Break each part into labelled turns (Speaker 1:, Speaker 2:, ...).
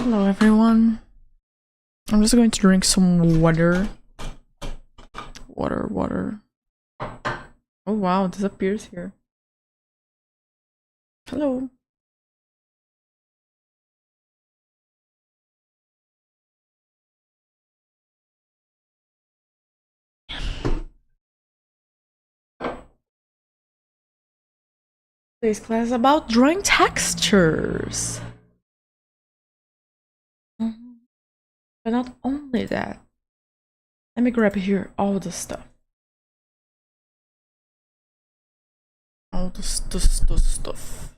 Speaker 1: Hello everyone. I'm just going to drink some water. Water. Oh wow, it disappears here. Hello. Today's class is about drawing textures. But not only that. Let me grab here all the stuff. All the stuff.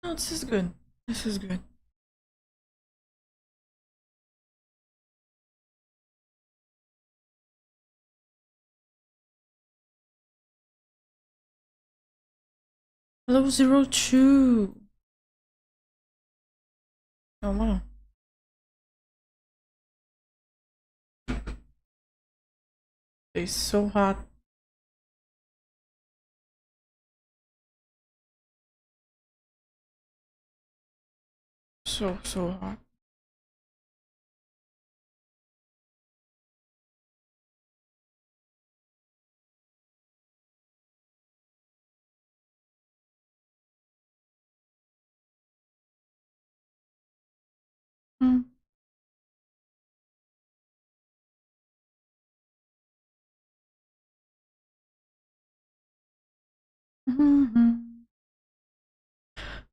Speaker 1: Oh, this is good. This is good. Hello 02. Oh wow. It's so hot. So hot.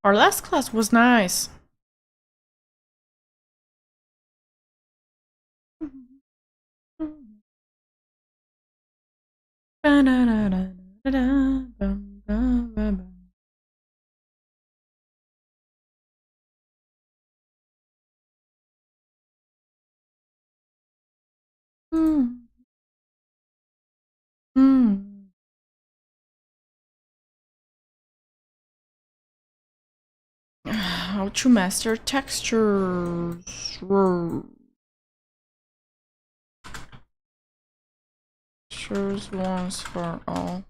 Speaker 1: Our last class was nice. How to master textures. Textures once for all.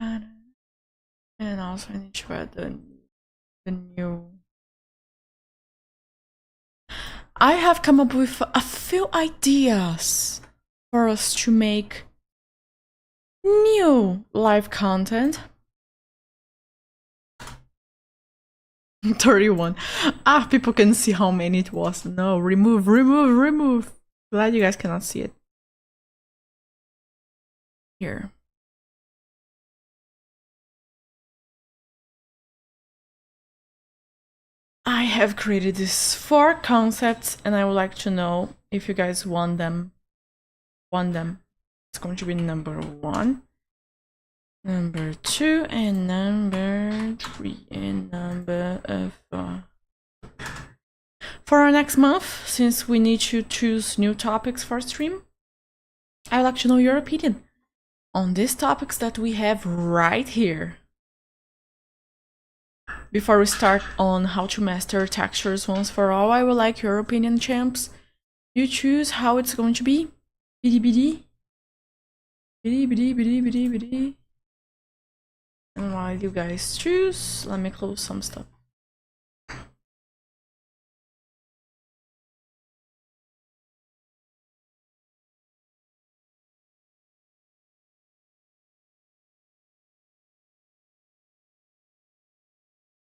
Speaker 1: And also I need to add the new. I have come up with a few ideas for us to make new live content. 31. Ah, people can see how many it was. No, remove. Glad you guys cannot see it. Here. I have created these 4 concepts and I would like to know if you guys want them. It's going to be number 1, number 2, and number 3, and number 4. For our next month, since we need to choose new topics for stream, I would like to know your opinion on these topics that we have right here. Before we start on how to master textures once for all, I would like your opinion, champs. You choose how it's going to be. Bidi. And while you guys choose, let me close some stuff.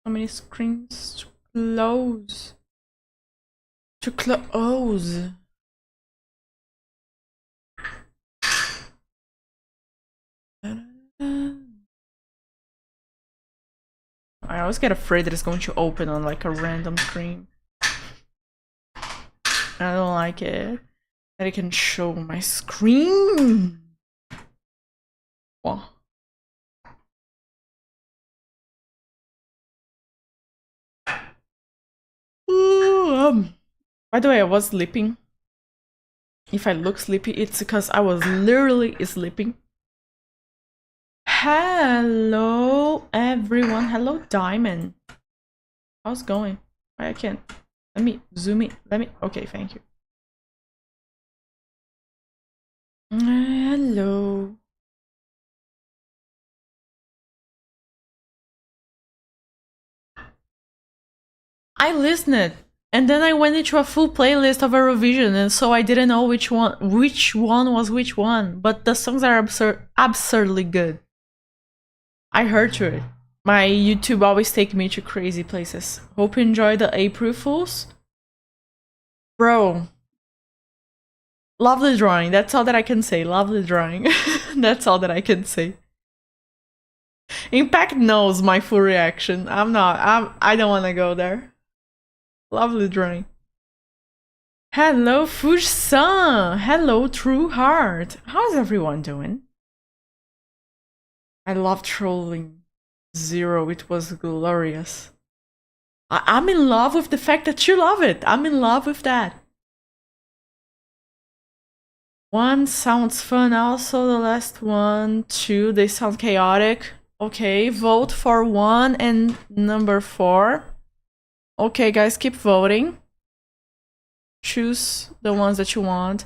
Speaker 1: How many screens to close? I always get afraid that it's going to open on like a random screen. I don't like it. That I can show my screen. Wow. By the way, I was sleeping. If I look sleepy, it's because I was literally sleeping. Hello, everyone. Hello, Diamond. How's it going? I can't. Let me zoom in. Okay, thank you. Hello. I listened, and then I went into a full playlist of Eurovision, and so I didn't know which one was which one. But the songs are absurdly good. I heard to it. My YouTube always take me to crazy places. Hope you enjoy the April Fools. Bro, lovely drawing. That's all that I can say. Lovely drawing. That's all that I can say. Impact knows my full reaction. I don't want to go there. Lovely drawing. Hello, Fuji-san. Hello, True Heart. How's everyone doing? I love trolling. Zero, it was glorious. I'm in love with the fact that you love it. I'm in love with that. One sounds fun also, the last one. Two, they sound chaotic. Okay, vote for 1 and number 4. Okay, guys, keep voting. Choose the ones that you want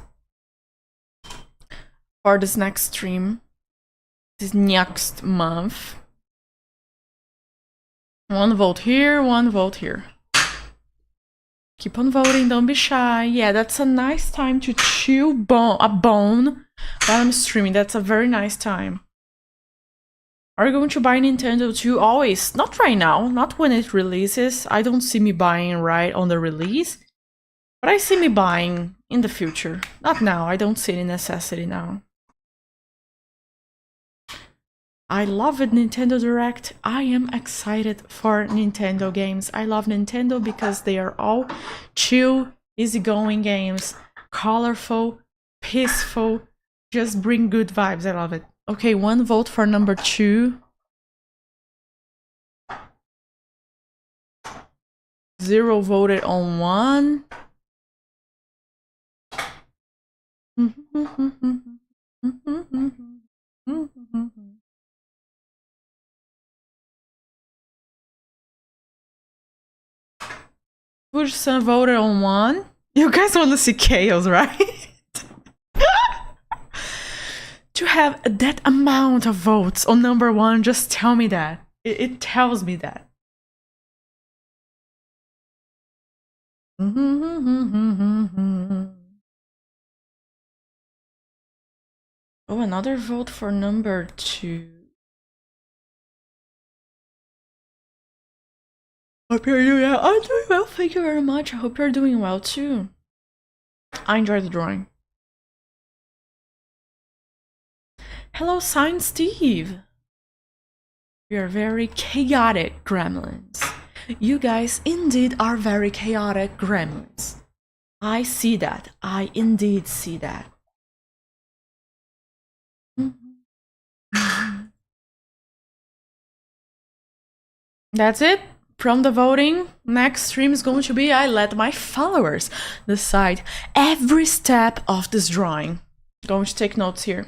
Speaker 1: for this next stream, this next month. 1 vote here, 1 vote here. Keep on voting, don't be shy. Yeah, that's a nice time to chew a bone while I'm streaming. That's a very nice time. Are you going to buy Nintendo 2? Always. Not right now, not when it releases. I don't see me buying right on the release. But I see me buying in the future. Not now, I don't see any necessity now. I love it, Nintendo Direct. I am excited for Nintendo games. I love Nintendo because they are all chill, easygoing games. Colorful, peaceful, just bring good vibes. I love it. Okay, 1 vote for number 2. 0 voted on 1. Fuji-san voted on 1. You guys want to see chaos, right? To have that amount of votes on number 1, just tell me that. It tells me that. Oh, another vote for number 2. Hope you're doing well. I'm doing well, thank you very much. I hope you're doing well too. I enjoyed the drawing. Hello, Sign Steve. We are very chaotic gremlins. You guys indeed are very chaotic gremlins. I see that. I indeed see that. That's it. From the voting, next stream is going to be I let my followers decide every step of this drawing. Going to take notes here.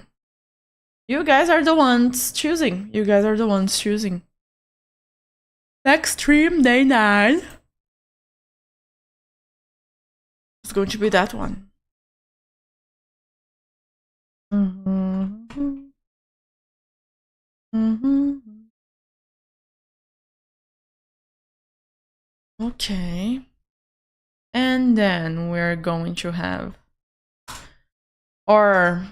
Speaker 1: You guys are the ones choosing. You guys are the ones choosing. Next stream, day 9. It's going to be that one. Okay. And then we're going to have... Or...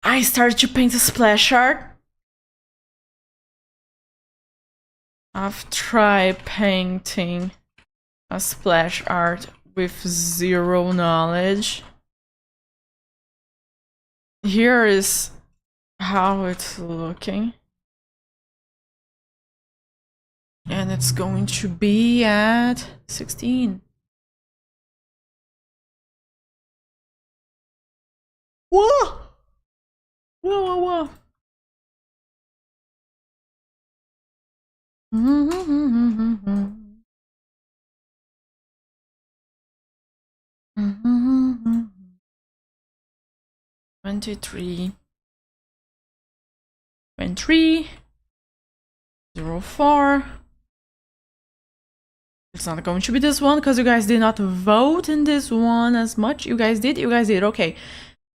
Speaker 1: I started to paint a splash art. I've tried painting a splash art with 0 knowledge. Here is how it's looking. And it's going to be at 16. Whoa! Whoa, whoa, whoa. Mm-hmm. 23. 23. 04. It's not going to be this one because you guys did not vote in this one as much. You guys did. Okay.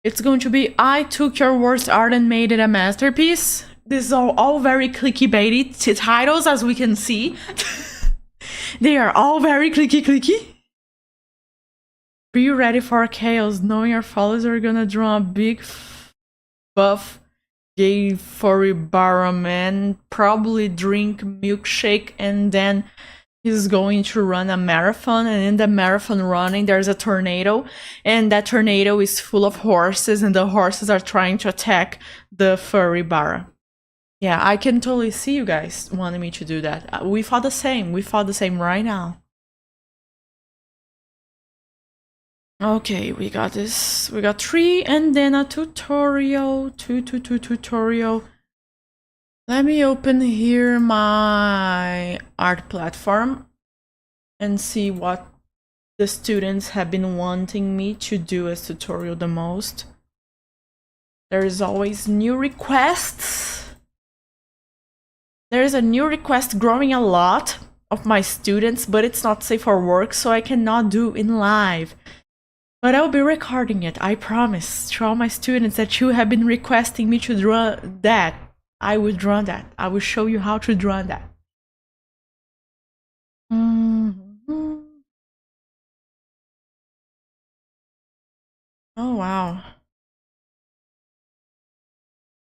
Speaker 1: It's going to be I took your worst art and made it a masterpiece. These are all very clicky-baity titles, as we can see. They are all very clicky. Be ready for chaos, knowing your followers are gonna draw a big buff gay furry barman, probably drink milkshake, and then he's going to run a marathon, and in the marathon running there's a tornado, and that tornado is full of horses, and the horses are trying to attack the furry bar. Yeah, I can totally see you guys wanting me to do that. We thought the same right now. Okay, we got this. We got 3 and then a tutorial. Two tutorial. Let me open here my art platform and see what the students have been wanting me to do as tutorial the most. There's always new requests. There's a new request growing a lot of my students, but it's not safe for work, so I cannot do in live. But I'll be recording it, I promise, to all my students that you have been requesting me to draw that. I will draw that. I will show you how to draw that. Oh, wow.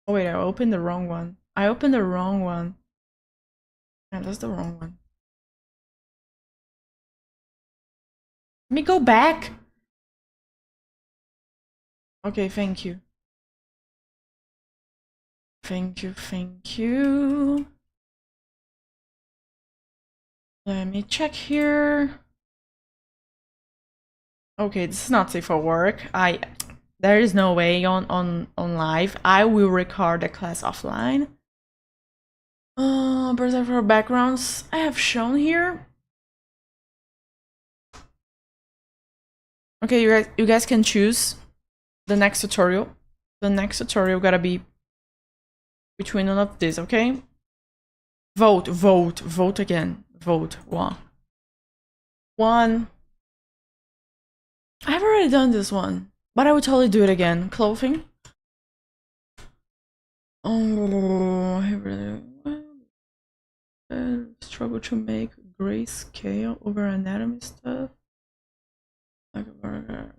Speaker 1: Oh, wait, I opened the wrong one. I opened the wrong one. Yeah, that's the wrong one. Let me go back. Okay, thank you. Thank you. Let me check here. Okay, this is not safe for work. There is no way on live. I will record the class offline. Preserve backgrounds I have shown here. Okay, you guys can choose the next tutorial. The next tutorial gotta be between one of these, okay? Vote again. Vote one. I've already done this one, but I would totally do it again. Clothing. Oh, I really struggle to make grayscale over anatomy stuff. Like a burger.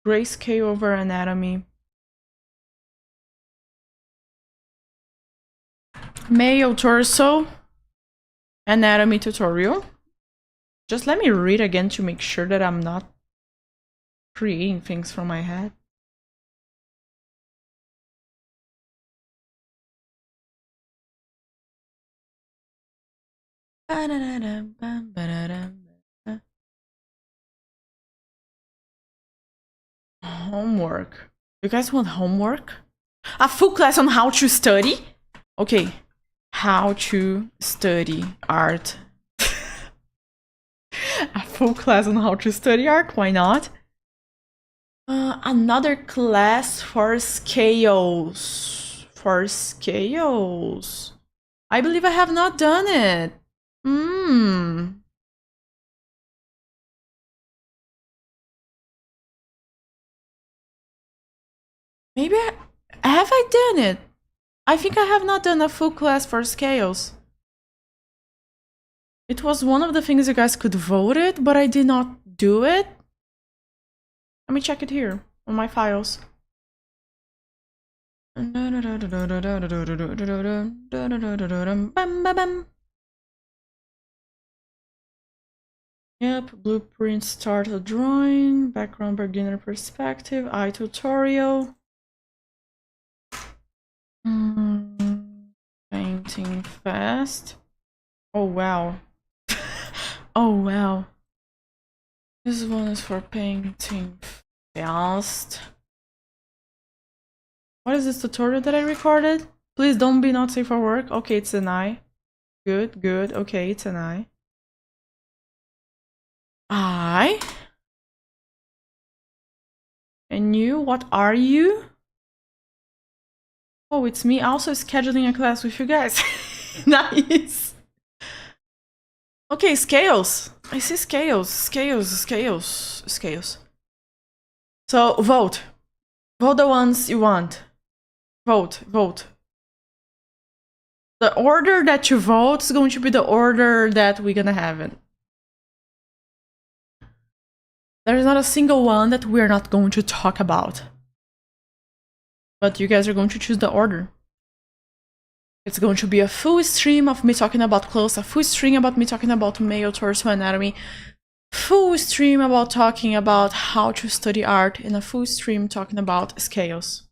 Speaker 1: Grayscale over anatomy. Male torso. Anatomy tutorial. Just let me read again to make sure that I'm not creating things from my head. Homework. You guys want homework? A full class on how to study? Okay. How to study art. A full class on how to study art? Why not? Another class for scales. I believe I have not done it. Maybe have I done it? I think I have not done a full class for scales. It was one of the things you guys could vote it, but I did not do it. Let me check it here on my files. Yep, blueprint, start a drawing, background beginner perspective, eye tutorial. Painting fast. Oh wow. Oh wow. This one is for painting fast. What is this tutorial that I recorded? Please don't be not safe for work. Okay, it's an eye. Good. Okay, it's an eye. And you, what are you? Oh, it's me also scheduling a class with you guys. Nice. Okay, scales. I see scales. Scales. So vote. Vote the ones you want. Vote. The order that you vote is going to be the order that we're gonna have it. There's not a single one that we're not going to talk about. But you guys are going to choose the order. It's going to be a full stream of me talking about clothes, a full stream about me talking about male torso anatomy, full stream about talking about how to study art, and a full stream talking about scales.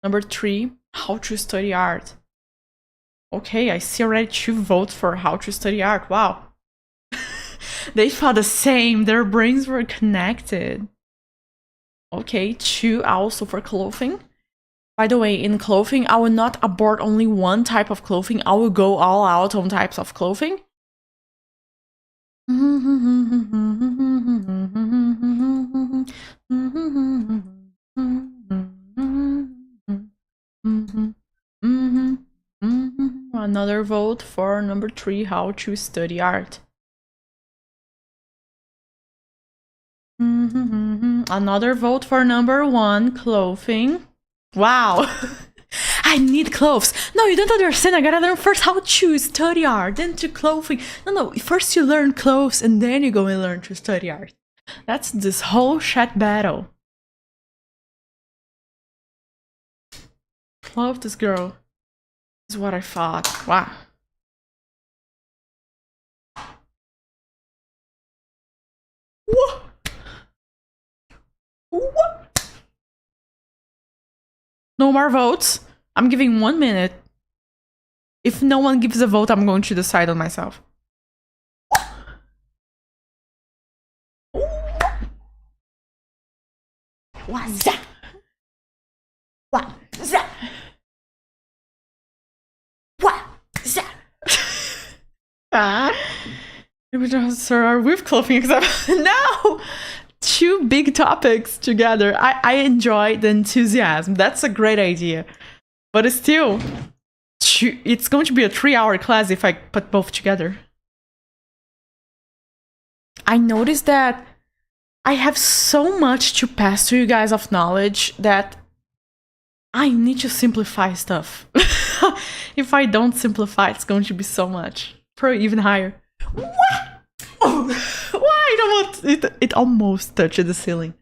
Speaker 1: Number 3, how to study art. Okay, I see already 2 votes for how to study art. Wow. They thought the same. Their brains were connected. Okay, 2 also for clothing. By the way, in clothing, I will not abort only one type of clothing. I will go all out on types of clothing. Another vote for number 3, how to study art. Another vote for number 1, clothing. Wow. I need clothes. No, you don't understand. I gotta learn first how to study art, then to clothing. No, first you learn clothes and then you go and learn to study art. That's this whole chat battle. Love this girl. This is what I thought. Wow. What? No more votes. I'm giving 1 minute. If no one gives a vote, I'm going to decide on myself. What's that? Sir, are with clothing exam? No! 2 big topics together. I enjoy the enthusiasm. That's a great idea. But it's still, it's going to be a 3-hour class if I put both together. I noticed that I have so much to pass to you guys of knowledge that I need to simplify stuff. If I don't simplify, it's going to be so much. Probably even higher. What? Oh, why? I don't want it. It almost touched the ceiling.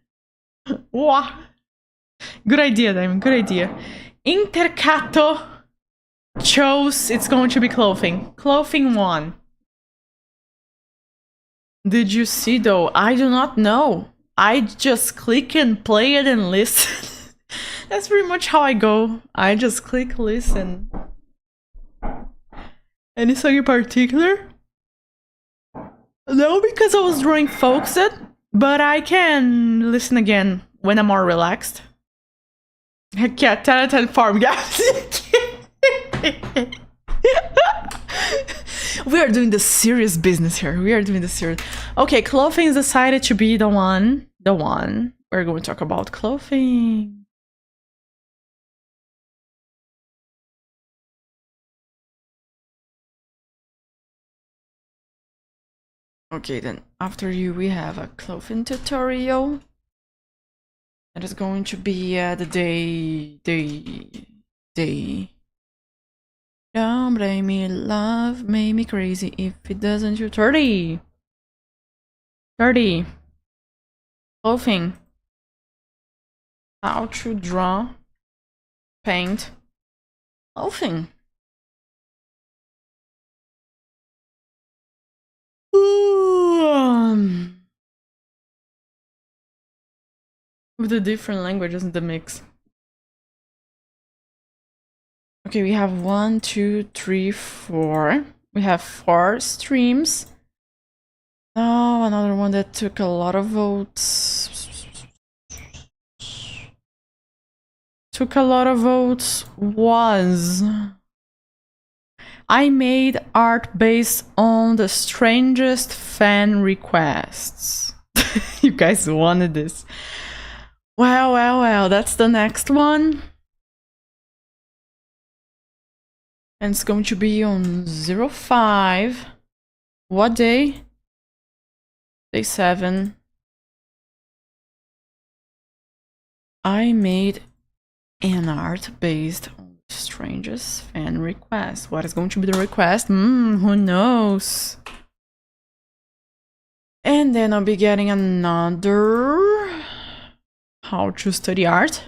Speaker 1: Wow. Good idea, Damon. Good idea. Intercato chose it's going to be clothing. Clothing 1. Did you see though? I do not know. I just click and play it and listen. That's pretty much how I go. I just click, listen. Any song in particular? No, because I was drawing focused, but I can listen again when I'm more relaxed. Heck yeah, 10 out of 10 farm, guys. We are doing the serious business here. We are doing the serious. Okay, clothing is decided to be the one. We're going to talk about clothing. Okay, then after you we have a clothing tutorial. That is going to be the day. Don't blame me, love made me crazy. If it doesn't, you 30. Clothing. How to draw, paint, clothing. With the different languages in the mix. Okay, we have 1, 2, 3, 4. We have 4 streams. Oh, another one that took a lot of votes. Was I made art based on the strangest fan requests. You guys wanted this. Well, that's the next one. And it's going to be on 05. What day? Day 7. I made an art based on the strangest fan request. What is going to be the request? Who knows? And then I'll be getting another how to study art.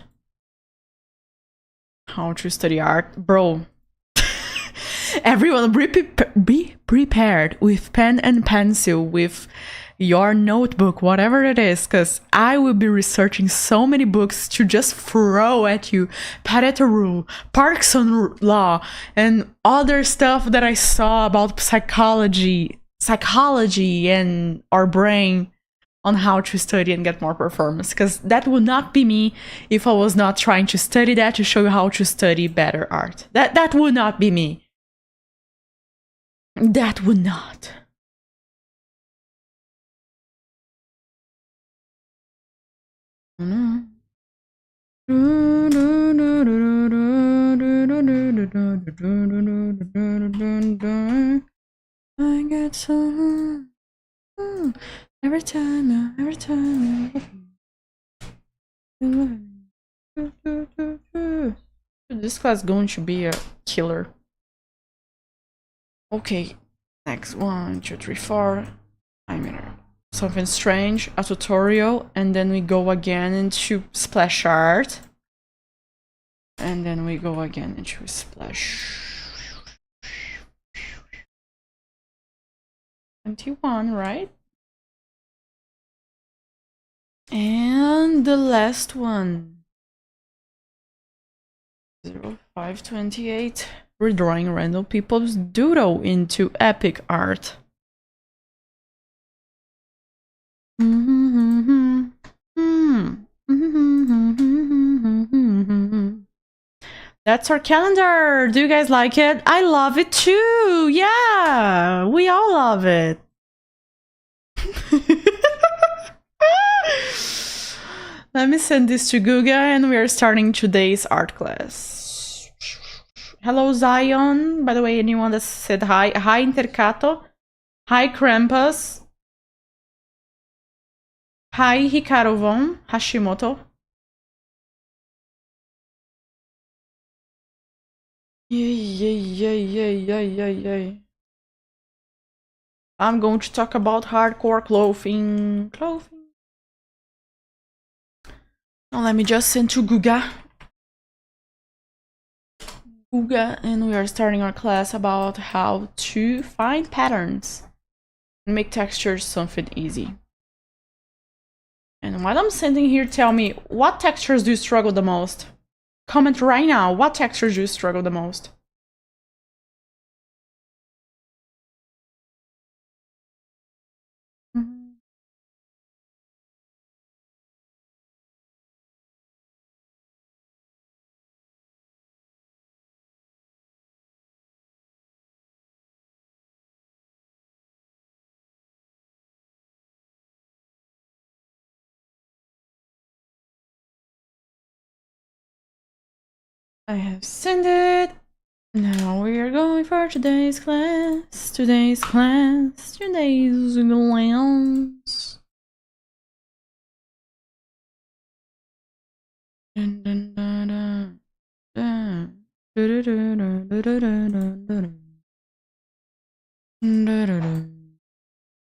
Speaker 1: How to study art, bro. Everyone, be prepared with pen and pencil, with your notebook, whatever it is, because I will be researching so many books to just throw at you. Pareto Rule, Parkinson Law, and other stuff that I saw about psychology and our brain on how to study and get more performance, because that would not be me if I was not trying to study that to show you how to study better art. That would not be me. That would not. I get so every time. This class is going to be a killer. Okay, next 1, 2, 3, 4. I'm gonna something strange, a tutorial, and then we go again into splash art, and then we go again into splash. 21, right? And the last one, 0528. We're drawing random people's doodle into epic art. That's our calendar. Do you guys like it? I love it too. Yeah, we all love it. Let me send this to Guga, and we are starting today's art class. Hello, Zion. By the way, anyone that said hi. Hi, Intercato. Hi, Krampus. Hi, Hikaru Von Hashimoto. Yay. I'm going to talk about hardcore clothing. Now let me just send to Guga, and we are starting our class about how to find patterns and make textures something easy. And while I'm sending here, tell me, what textures do you struggle the most? Comment right now, what textures do you struggle the most? I have sent it. Now we are going for today's class. Today's glance.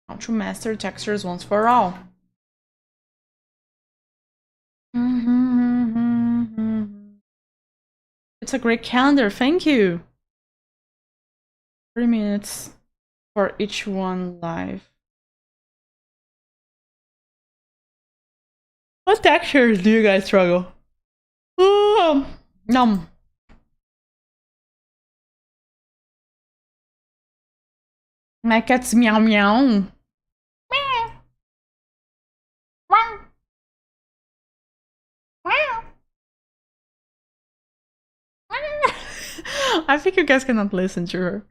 Speaker 1: How to master textures once for all. It's a great calendar, thank you. 3 minutes for each one live. What textures do you guys struggle? Nom. My cat's meow meow. I think you guys cannot listen to her.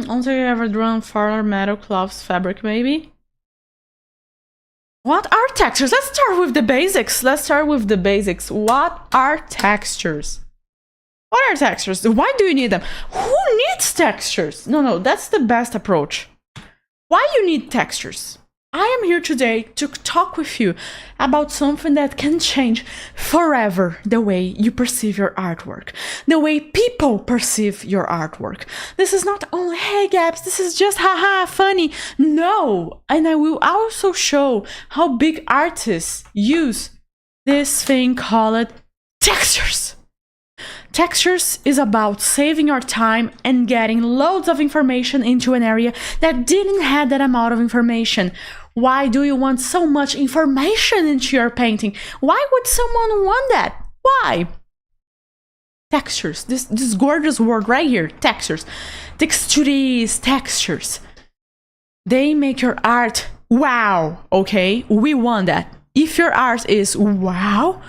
Speaker 1: Also, you ever drawn far metal cloths fabric, maybe? What are textures? Let's start with the basics. What are textures? What are textures? Why do you need them? Who needs textures? No, that's the best approach. Why you need textures? I am here today to talk with you about something that can change forever the way you perceive your artwork, the way people perceive your artwork. This is not only, hey Gabs, this is just haha funny. No, and I will also show how big artists use this thing called textures. Textures is about saving your time and getting loads of information into an area that didn't have that amount of information. Why do you want so much information into your painting? Why would someone want that? Why? Textures. This gorgeous word right here. Textures. Textures. Textures. They make your art wow. Okay? We want that. If your art is wow,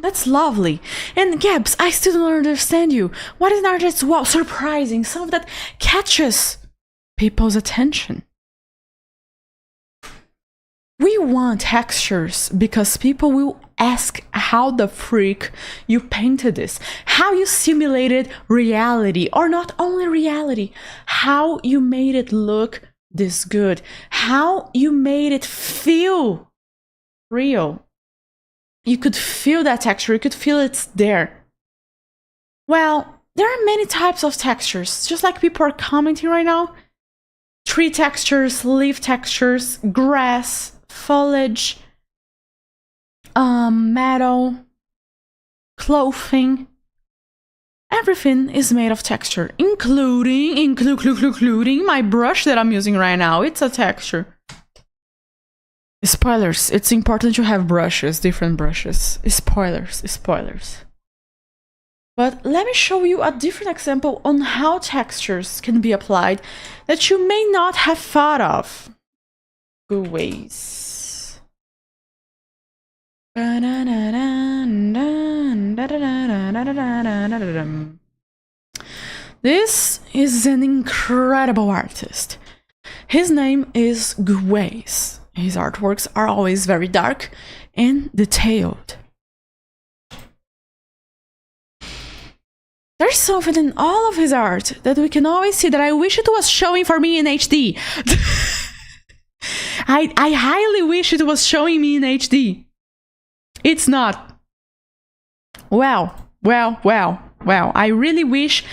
Speaker 1: that's lovely. And Gabs, I still don't understand you. What is an art that's wow, surprising, something that catches people's attention? We want textures because people will ask how the freak you painted this, how you simulated reality, or not only reality, how you made it look this good, how you made it feel real. You could feel that texture, you could feel it's there. Well, there are many types of textures, just like people are commenting right now. Tree textures, leaf textures, grass, foliage, metal, clothing. Everything is made of texture, including my brush that I'm using right now. It's a texture. Spoilers, it's important to have brushes, different brushes. Spoilers. But let me show you a different example on how textures can be applied that you may not have thought of. Good ways. This is an incredible artist. His name is GabyT. His artworks are always very dark and detailed. There's something in all of his art that we can always see that I wish it was showing for me in HD. I highly wish it was showing me in HD. It's not. Well. I really wish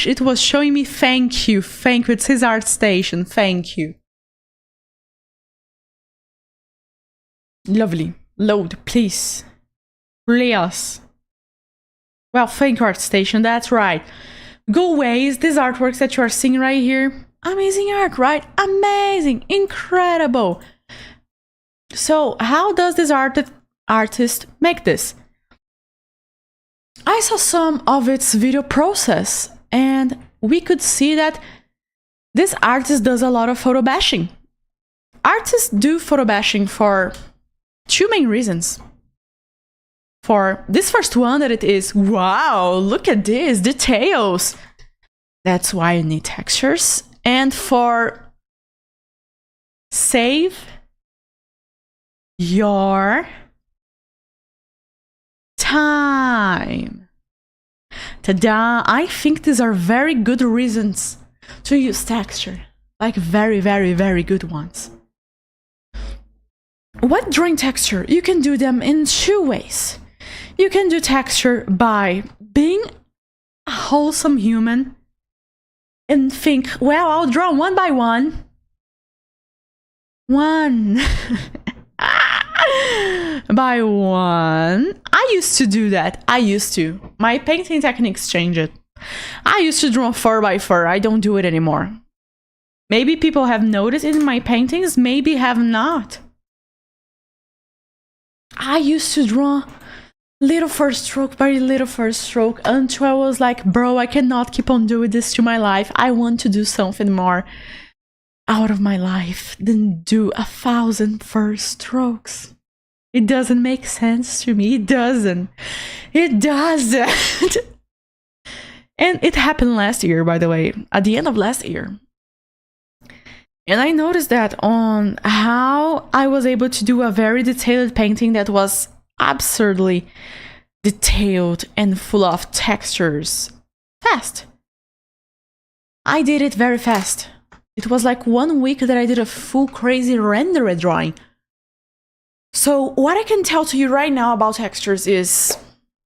Speaker 1: it was showing me. Thank you. It's his art station. Thank you. Lovely. Load, please. Please. Well, thank you, ArtStation. That's right. GabyT, these artworks that you are seeing right here. Amazing art, right? Amazing. Incredible. So, how does this artist make this? I saw some of its video process, and we could see that this artist does a lot of photo bashing. Artists do photo bashing for two main reasons. For this first one, that it is, wow, look at this, details. That's why you need textures. And for save your time. Ta-da! I think these are very good reasons to use texture. Like very, very, very good ones. What drawing texture? You can do them in two ways. You can do texture by being a wholesome human and think, well, I'll draw one by one. One by one. I used to do that. My painting techniques changed. I used to draw 4x4. I don't do it anymore. Maybe people have noticed in my paintings, maybe have not. I used to draw little first stroke, very little first stroke, until I was like, bro, I cannot keep on doing this to my life. I want to do something more out of my life than do 1,000 first strokes. It doesn't make sense to me. It doesn't. And it happened last year, by the way, at the end of last year. And I noticed that on how I was able to do a very detailed painting that was absurdly detailed and full of textures fast. I did it very fast. It was like 1 week that I did a full crazy rendered drawing. So what I can tell to you right now about textures is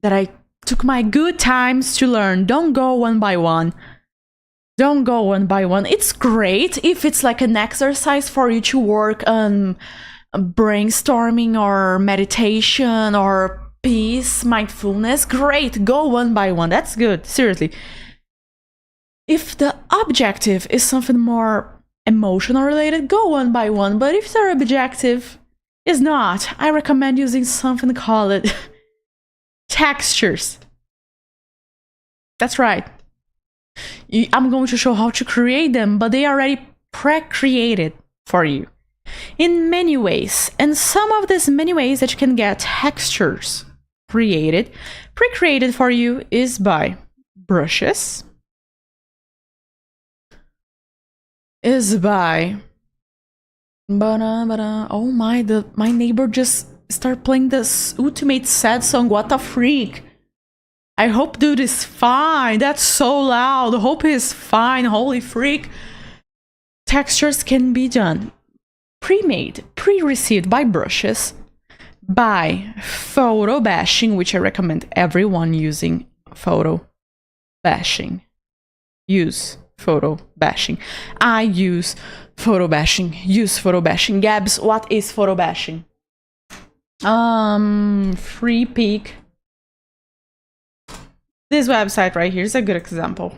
Speaker 1: that I took my good times to learn. Don't go one by one. Don't go one by one. It's great if it's like an exercise for you to work on brainstorming or meditation or peace, mindfulness. Great, go one by one. That's good, seriously. If the objective is something more emotional related, go one by one. But if the objective is not, I recommend using something called textures. That's right. I'm going to show how to create them, but they are already pre-created for you in many ways. And some of these many ways that you can get textures pre-created for you is by brushes, is by oh my neighbor just started playing this ultimate sad song. What a freak. I hope dude is fine. That's so loud. Hope he's fine. Holy freak. Textures can be done pre-made, pre-received by brushes, by photo bashing, which I recommend everyone using photo bashing. Use photo bashing. I use photo bashing. Use photo bashing. Gabs, what is photo bashing? Free peek. This website right here is a good example.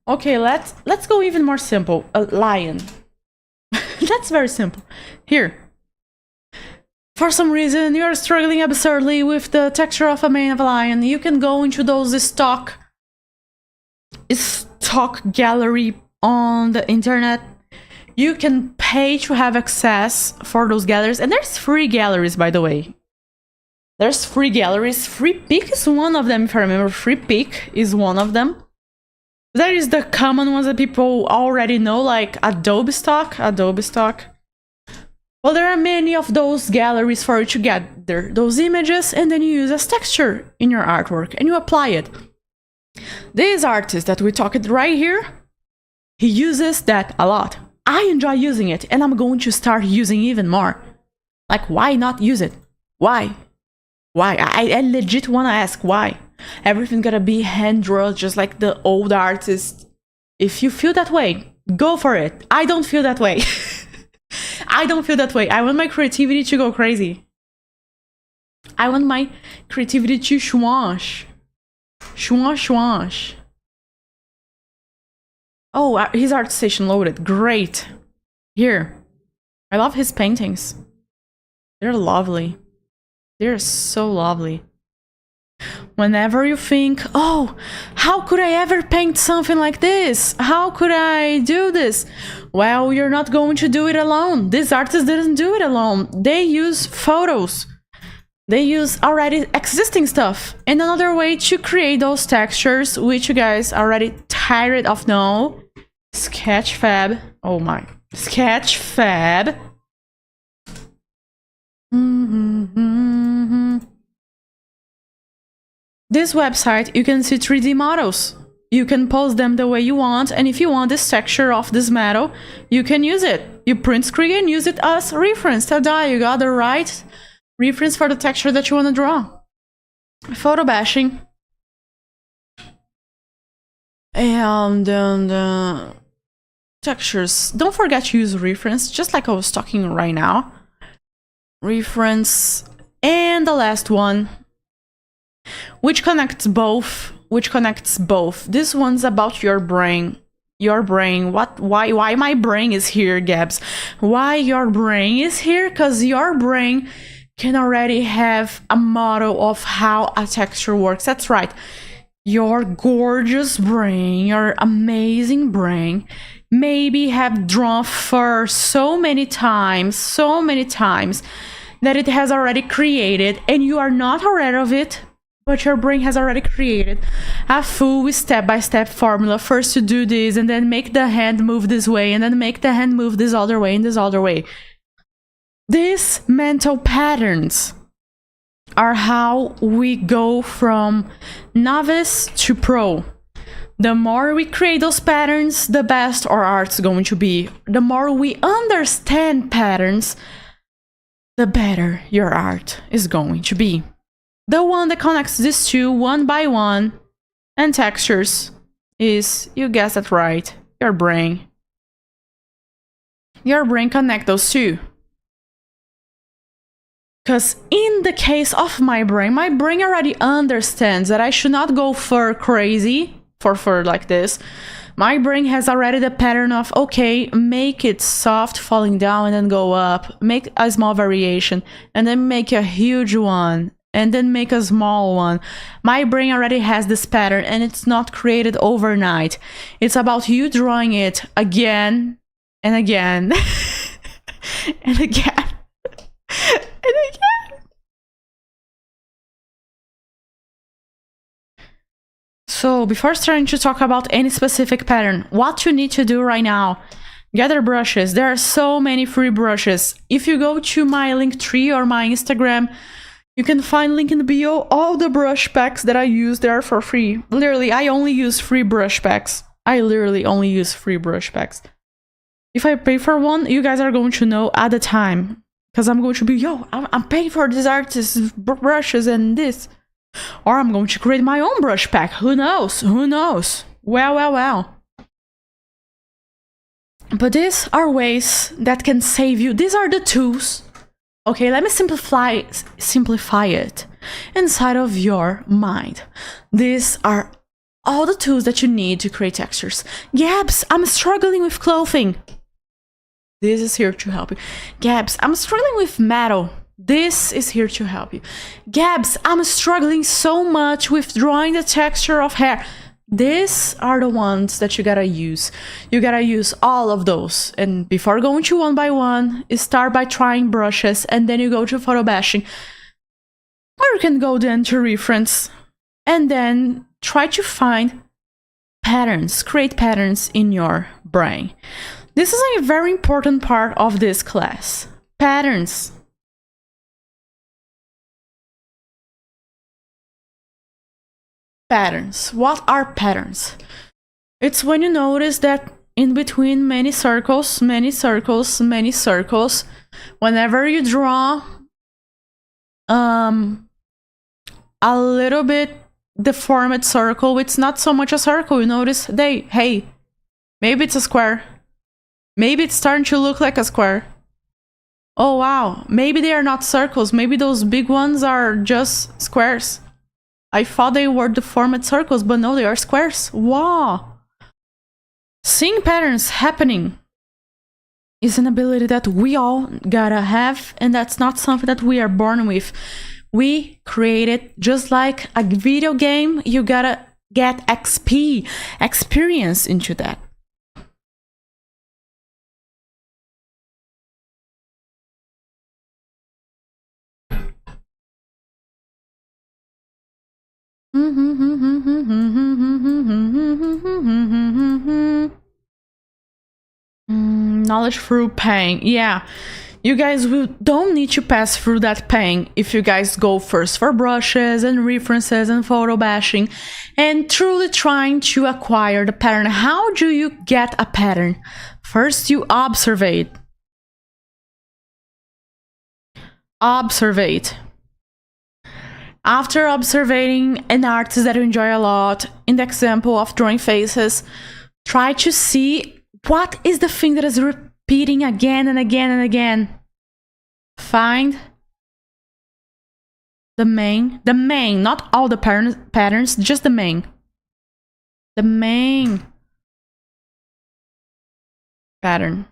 Speaker 1: Okay, let's go even more simple. A lion. That's very simple. Here. For some reason, you're struggling absurdly with the texture of a mane of a lion. You can go into those stock gallery on the internet. You can pay to have access for those galleries, and there's free galleries, by the way. There's free galleries. Free Peek is one of them, if I remember. Free Peek is one of them. There is the common ones that people already know, like Adobe Stock. Well, there are many of those galleries for you to get those images, and then you use as texture in your artwork, and you apply it. This artist that we talked right here, he uses that a lot. I enjoy using it, and I'm going to start using even more. Like, why not use it? Why? I legit want to ask why. Everything gotta be hand-drawn, just like the old artists. If you feel that way, go for it. I don't feel that way. I don't feel that way. I want my creativity to go crazy. I want my creativity to schwash. Schwash. Oh, his art station loaded. Great. Here. I love his paintings. They're lovely. They're so lovely. Whenever you think, oh, how could I ever paint something like this? How could I do this? Well, you're not going to do it alone. This artist didn't do it alone. They use photos. They use already existing stuff. And another way to create those textures, which you guys are already tired of now, Sketchfab. Oh my. Sketchfab. This website, you can see 3D models. You can pose them the way you want, and if you want this texture of this metal, you can use it. You print screen and use it as reference. Ta-da, you got the right reference for the texture that you want to draw. Photo bashing. And textures. Don't forget to use reference, just like I was talking right now. Reference. And the last one, which connects both. This one's about your brain. Why my brain is here, Gabs? Why your brain is here? Because your brain can already have a model of how a texture works. That's right. Your gorgeous brain, your amazing brain, maybe have drawn fur so many times that it has already created, and you are not aware of it, but your brain has already created a full step-by-step formula. First you do this, and then make the hand move this way, and then make the hand move this other way and this other way. These mental patterns are how we go from novice to pro. The more we create those patterns, the best our art's going to be. The more we understand patterns, the better your art is going to be. The one that connects these two one by one and textures is, you guessed it right, your brain. Your brain connects those two. Because in the case of my brain already understands that I should not go for crazy, for fur like this. My brain has already the pattern of, okay, make it soft, falling down, and then go up. Make a small variation, and then make a huge one, and then make a small one. My brain already has this pattern, and it's not created overnight. It's about you drawing it again, and again, and again, and again. So before starting to talk about any specific pattern, what you need to do right now, gather brushes. There are so many free brushes. If you go to my Linktree or my Instagram, you can find link in the bio all the brush packs that I use there for free. Literally, I only use free brush packs. I literally only use free brush packs. If I pay for one, you guys are going to know at the time. Because I'm going to be, yo, I'm paying for this artist's brushes and this. Or I'm going to create my own brush pack. Who knows? Who knows? Well. But these are ways that can save you. These are the tools. Okay, let me simplify it inside of your mind. These are all the tools that you need to create textures. Gabs, I'm struggling with clothing. This is here to help you. Gabs, I'm struggling with metal. This is here to help you. Gabs, I'm struggling so much with drawing the texture of hair. These are the ones that you gotta use. You gotta use all of those. And before going to one by one, start by trying brushes, and then you go to photo bashing. Or you can go then to reference, and then try to find patterns, create patterns in your brain. This is a very important part of this class. Patterns. Patterns. What are patterns? It's when you notice that in between many circles, whenever you draw a little bit deformed circle, it's not so much a circle. You notice, hey, maybe it's a square. Maybe it's starting to look like a square. Oh wow, maybe they are not circles. Maybe those big ones are just squares. I thought they were deformed circles, but no, they are squares. Wow! Seeing patterns happening is an ability that we all gotta have, and that's not something that we are born with. We create it just like a video game. You gotta get XP, experience into that. Knowledge through pain. Yeah, you guys don't need to pass through that pain if you guys go first for brushes and references and photo bashing and truly trying to acquire the pattern. How do you get a pattern? First, you observe. After observing an artist that you enjoy a lot, in the example of drawing faces, try to see what is the thing that is repeating again and again and again. Find the main, not all the patterns, just the main. The main pattern.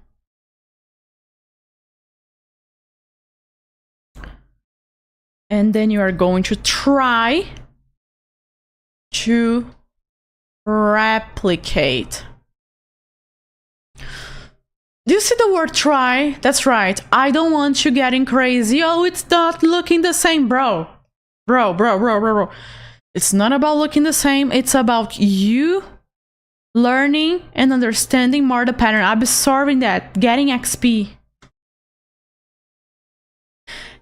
Speaker 1: And then you are going to try to replicate. Do you see the word try? That's right. I don't want you getting crazy. Oh, it's not looking the same, bro. Bro. It's not about looking the same. It's about you learning and understanding more the pattern, absorbing that, getting XP.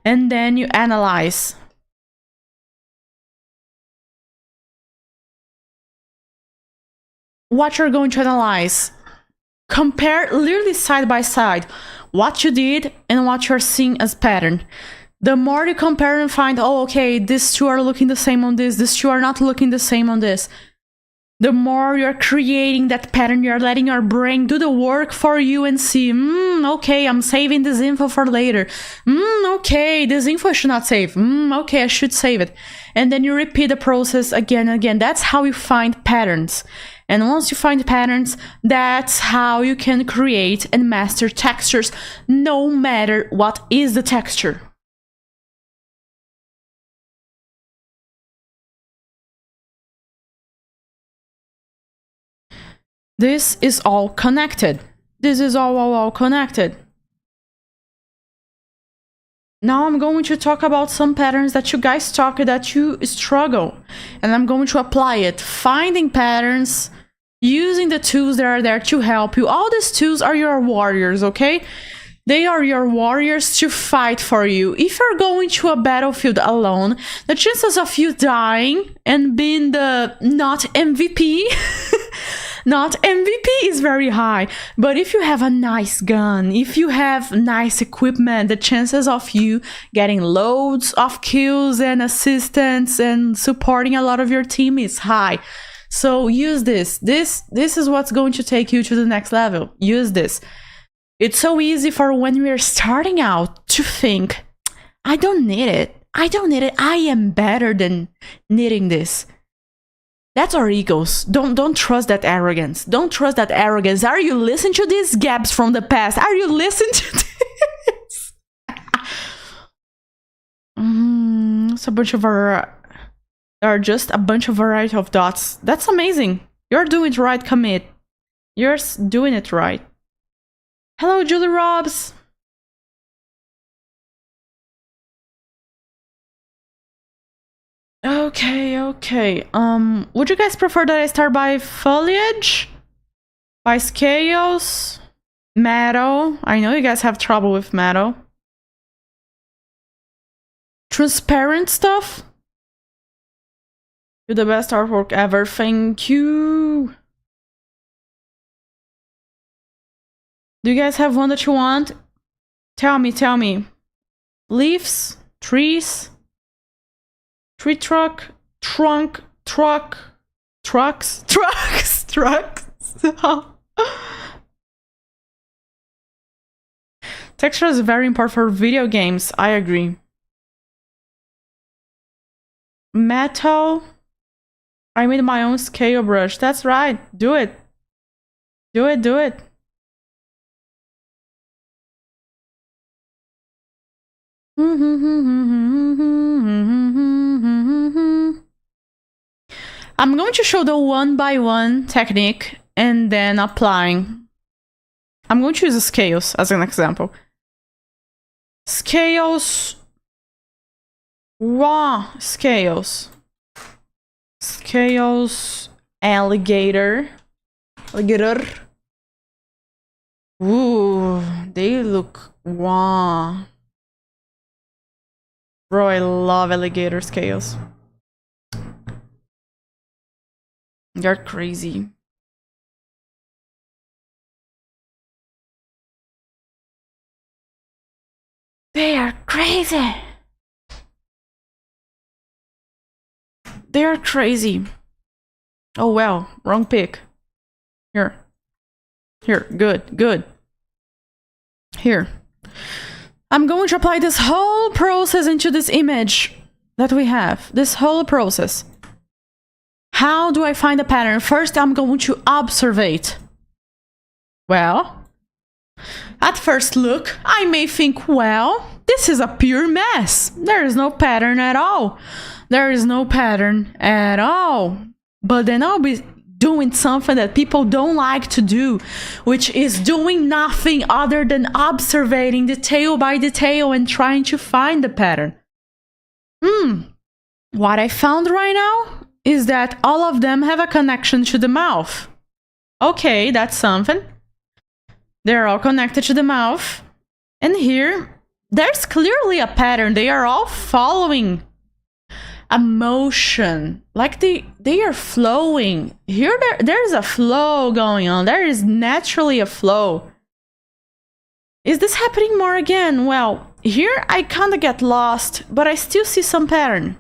Speaker 1: And then you analyze. What you're going to analyze. Compare literally side by side what you did and what you're seeing as pattern. The more you compare and find, oh, okay, these two are looking the same on this, these two are not looking the same on this. The more you're creating that pattern, you're letting your brain do the work for you and see, okay, I'm saving this info for later. Okay, this info I should not save. Okay, I should save it. And then you repeat the process again and again. That's how you find patterns. And once you find patterns, that's how you can create and master textures, no matter what is the texture. This is all connected. This is all connected. Now I'm going to talk about some patterns that you guys talk that you struggle. And I'm going to apply it. Finding patterns, using the tools that are there to help you. All these tools are your warriors, okay? They are your warriors to fight for you. If you're going to a battlefield alone, the chances of you dying and being the not MVP is very high. But if you have a nice gun, if you have nice equipment, the chances of you getting loads of kills and assistance and supporting a lot of your team is high. So use this. This is what's going to take you to the next level. Use this. It's so easy for when we're starting out to think, I don't need it. I am better than needing this. That's our egos. Don't trust that arrogance. Don't trust that arrogance. Are you listening to these gaps from the past? Are you listening to this? It's a bunch of there are just a bunch of variety of dots. That's amazing. You're doing it right, commit. You're doing it right. Hello, Julie Robs. Okay. Would you guys prefer that I start by foliage? By scales? Metal? I know you guys have trouble with metal. Transparent stuff? You're the best artwork ever. Thank you. Do you guys have one that you want? Tell me. Leaves? Trees? Tree trunk? Trucks? Texture is very important for video games. I agree. Metal? I made my own scale brush. That's right. Do it. Do it. I'm going to show the one by one technique and then applying. I'm going to use scales as an example. Scales. Raw scales. Scales. Alligator. Ooh, they look raw. Bro, I love alligator scales. You're crazy. They are crazy. They are crazy. Oh well, wrong pick. Here, good. Here. I'm going to apply this whole process into this image that we have. This whole process. How do I find a pattern? First, I'm going to observe. Well, at first look, I may think, well, this is a pure mess. There is no pattern at all. But then I'll be doing something that people don't like to do, which is doing nothing other than observing detail by detail and trying to find the pattern. What I found right now is that all of them have a connection to the mouth. Okay, that's something. They're all connected to the mouth. And here, there's clearly a pattern. They are all following a motion. Like they are flowing. Here, there's a flow going on. There is naturally a flow. Is this happening more again? Well, here I kind of get lost, but I still see some pattern.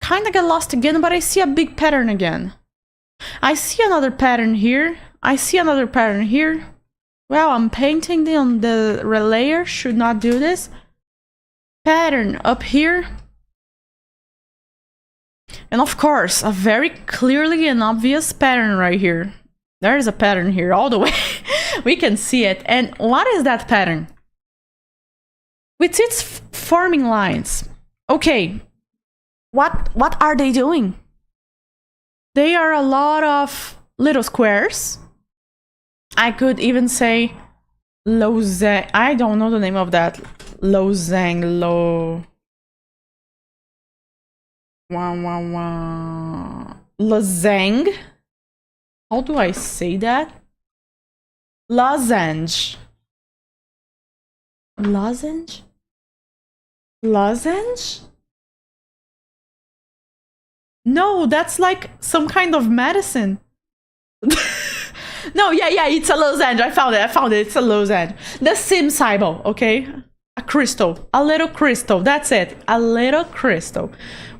Speaker 1: Kind of get lost again, but I see a big pattern again. I see another pattern here. I see another pattern here. Well, I'm painting on the relayer. Should not do this. Pattern up here. And of course, a very clearly and obvious pattern right here. There is a pattern here all the way. We can see it. And what is that pattern? With its forming lines. Okay. What are they doing? They are a lot of little squares. I could even say losange. I don't know the name of that. Losange. Losange. How do I say that? Lozenge. Lozenge? Lozenge? No, that's like some kind of medicine. No, yeah, it's a lozenge. I found it. It's a lozenge. The sim symbol, okay? A crystal. A little crystal. That's it. A little crystal.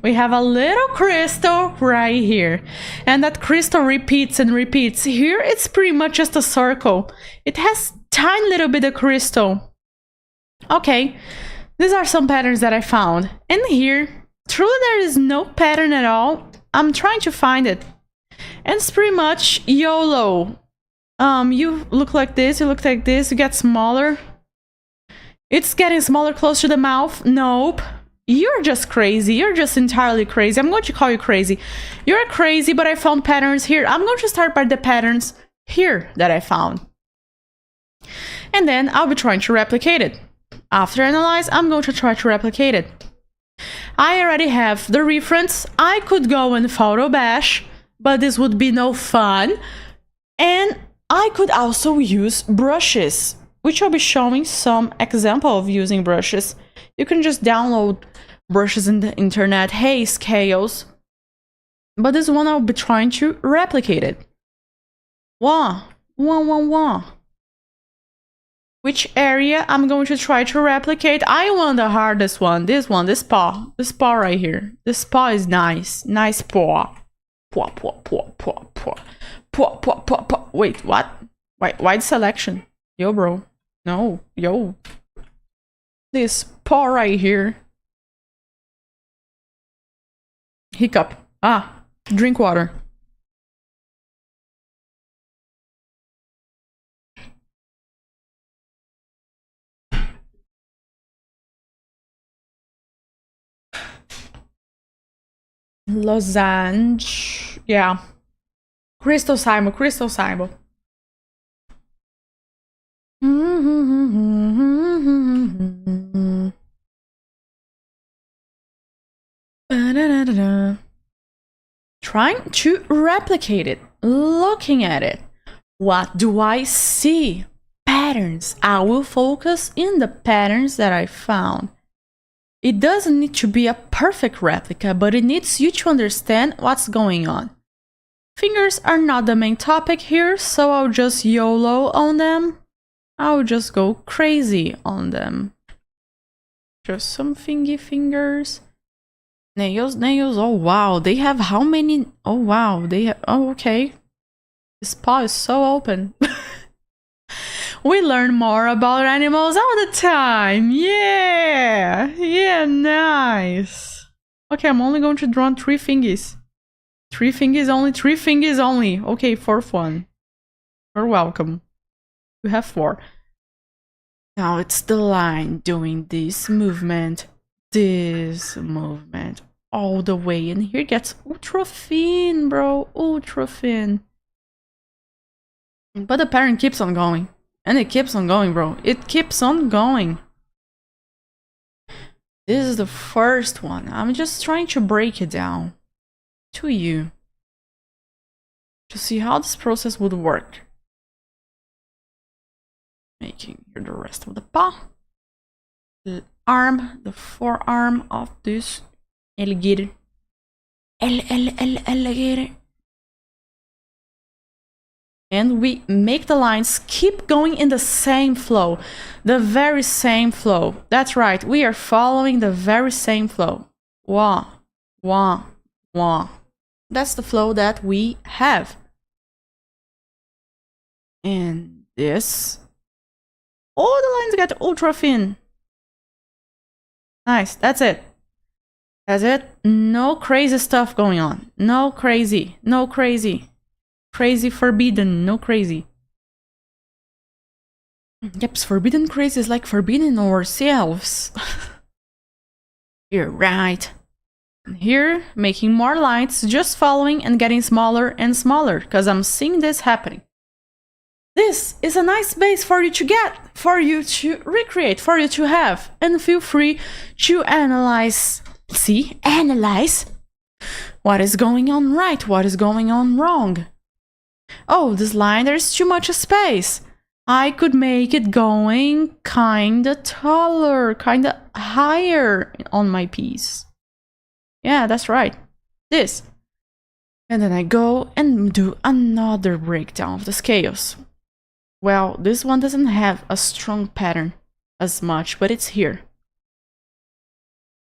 Speaker 1: We have a little crystal right here. And that crystal repeats and repeats. Here, it's pretty much just a circle. It has tiny little bit of crystal. Okay. These are some patterns that I found. And here, truly there is no pattern at all. I'm trying to find it. And it's pretty much YOLO. You look like this, you look like this, you get smaller. It's getting smaller close to the mouth. Nope. You're just crazy. You're just entirely crazy. I'm going to call you crazy. You're crazy, but I found patterns here. I'm going to start by the patterns here that I found. And then I'll be trying to replicate it. After analyze, I'm going to try to replicate it. I already have the reference. I could go and photo bash, but this would be no fun. And I could also use brushes, which I'll be showing some example of using brushes. You can just download brushes in the internet. Hey, scales. But this one I'll be trying to replicate it. Wah. Which area I'm going to try to replicate? I want the hardest one. This one, this paw. This paw right here. This paw is nice. Nice paw. Paw. Wait, what? Wide selection. Yo, bro. No, yo. This paw right here. Hiccup. Ah, drink water. Losange. Yeah. Crystal symbol. Trying to replicate it, looking at it. What do I see? Patterns. I will focus in the patterns that I found. It doesn't need to be a perfect replica, but it needs you to understand what's going on. Fingers are not the main topic here, so I'll just YOLO on them. I'll just go crazy on them. Just some fingy fingers. Nails. Oh wow, they have how many? Oh wow, they have. Oh, okay. This paw is so open. We learn more about animals all the time. Yeah, nice. Okay, I'm only going to draw 3 fingers. 3 fingers only. Okay, 4th one. You're welcome. You have 4. Now it's the line doing this movement. all the way, and here it gets ultra thin, bro, ultra thin. But the pattern keeps on going, and it keeps on going, bro. It keeps on going. This is the first one. I'm just trying to break it down to you to see how this process would work. Making here the rest of the paw, the arm, the forearm of this alligator. Alligator. And we make the lines keep going in the same flow, the very same flow. That's right, we are following the very same flow. Wah, wah, wah. That's the flow that we have. And this, all the lines get ultra thin. Nice, that's it. That's it. No crazy stuff going on. No crazy, no crazy. Crazy forbidden, no crazy. Yep, forbidden crazy is like forbidding ourselves. You're right. And here, making more lines, just following and getting smaller and smaller, because I'm seeing this happening. This is a nice base for you to get, for you to recreate, for you to have, and feel free to analyze. See, analyze what is going on right, what is going on wrong. Oh, this line, there's too much space. I could make it going kinda taller, kinda higher on my piece. Yeah, that's right. This. And then I go and do another breakdown of the scales. Well, this one doesn't have a strong pattern as much, but it's here.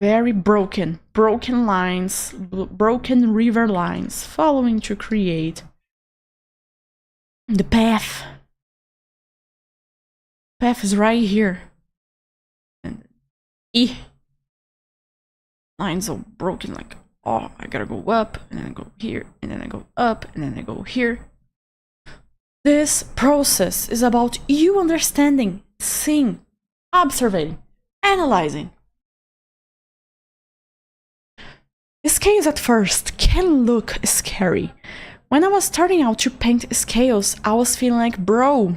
Speaker 1: Very broken lines, broken river lines, following to create the path. Path is right here. And lines are broken, like, oh, I gotta go up, and then I go here, and then I go up, and then I go here. This process is about you understanding, seeing, observing, analyzing. Scales at first can look scary. When I was starting out to paint scales, I was feeling like, bro,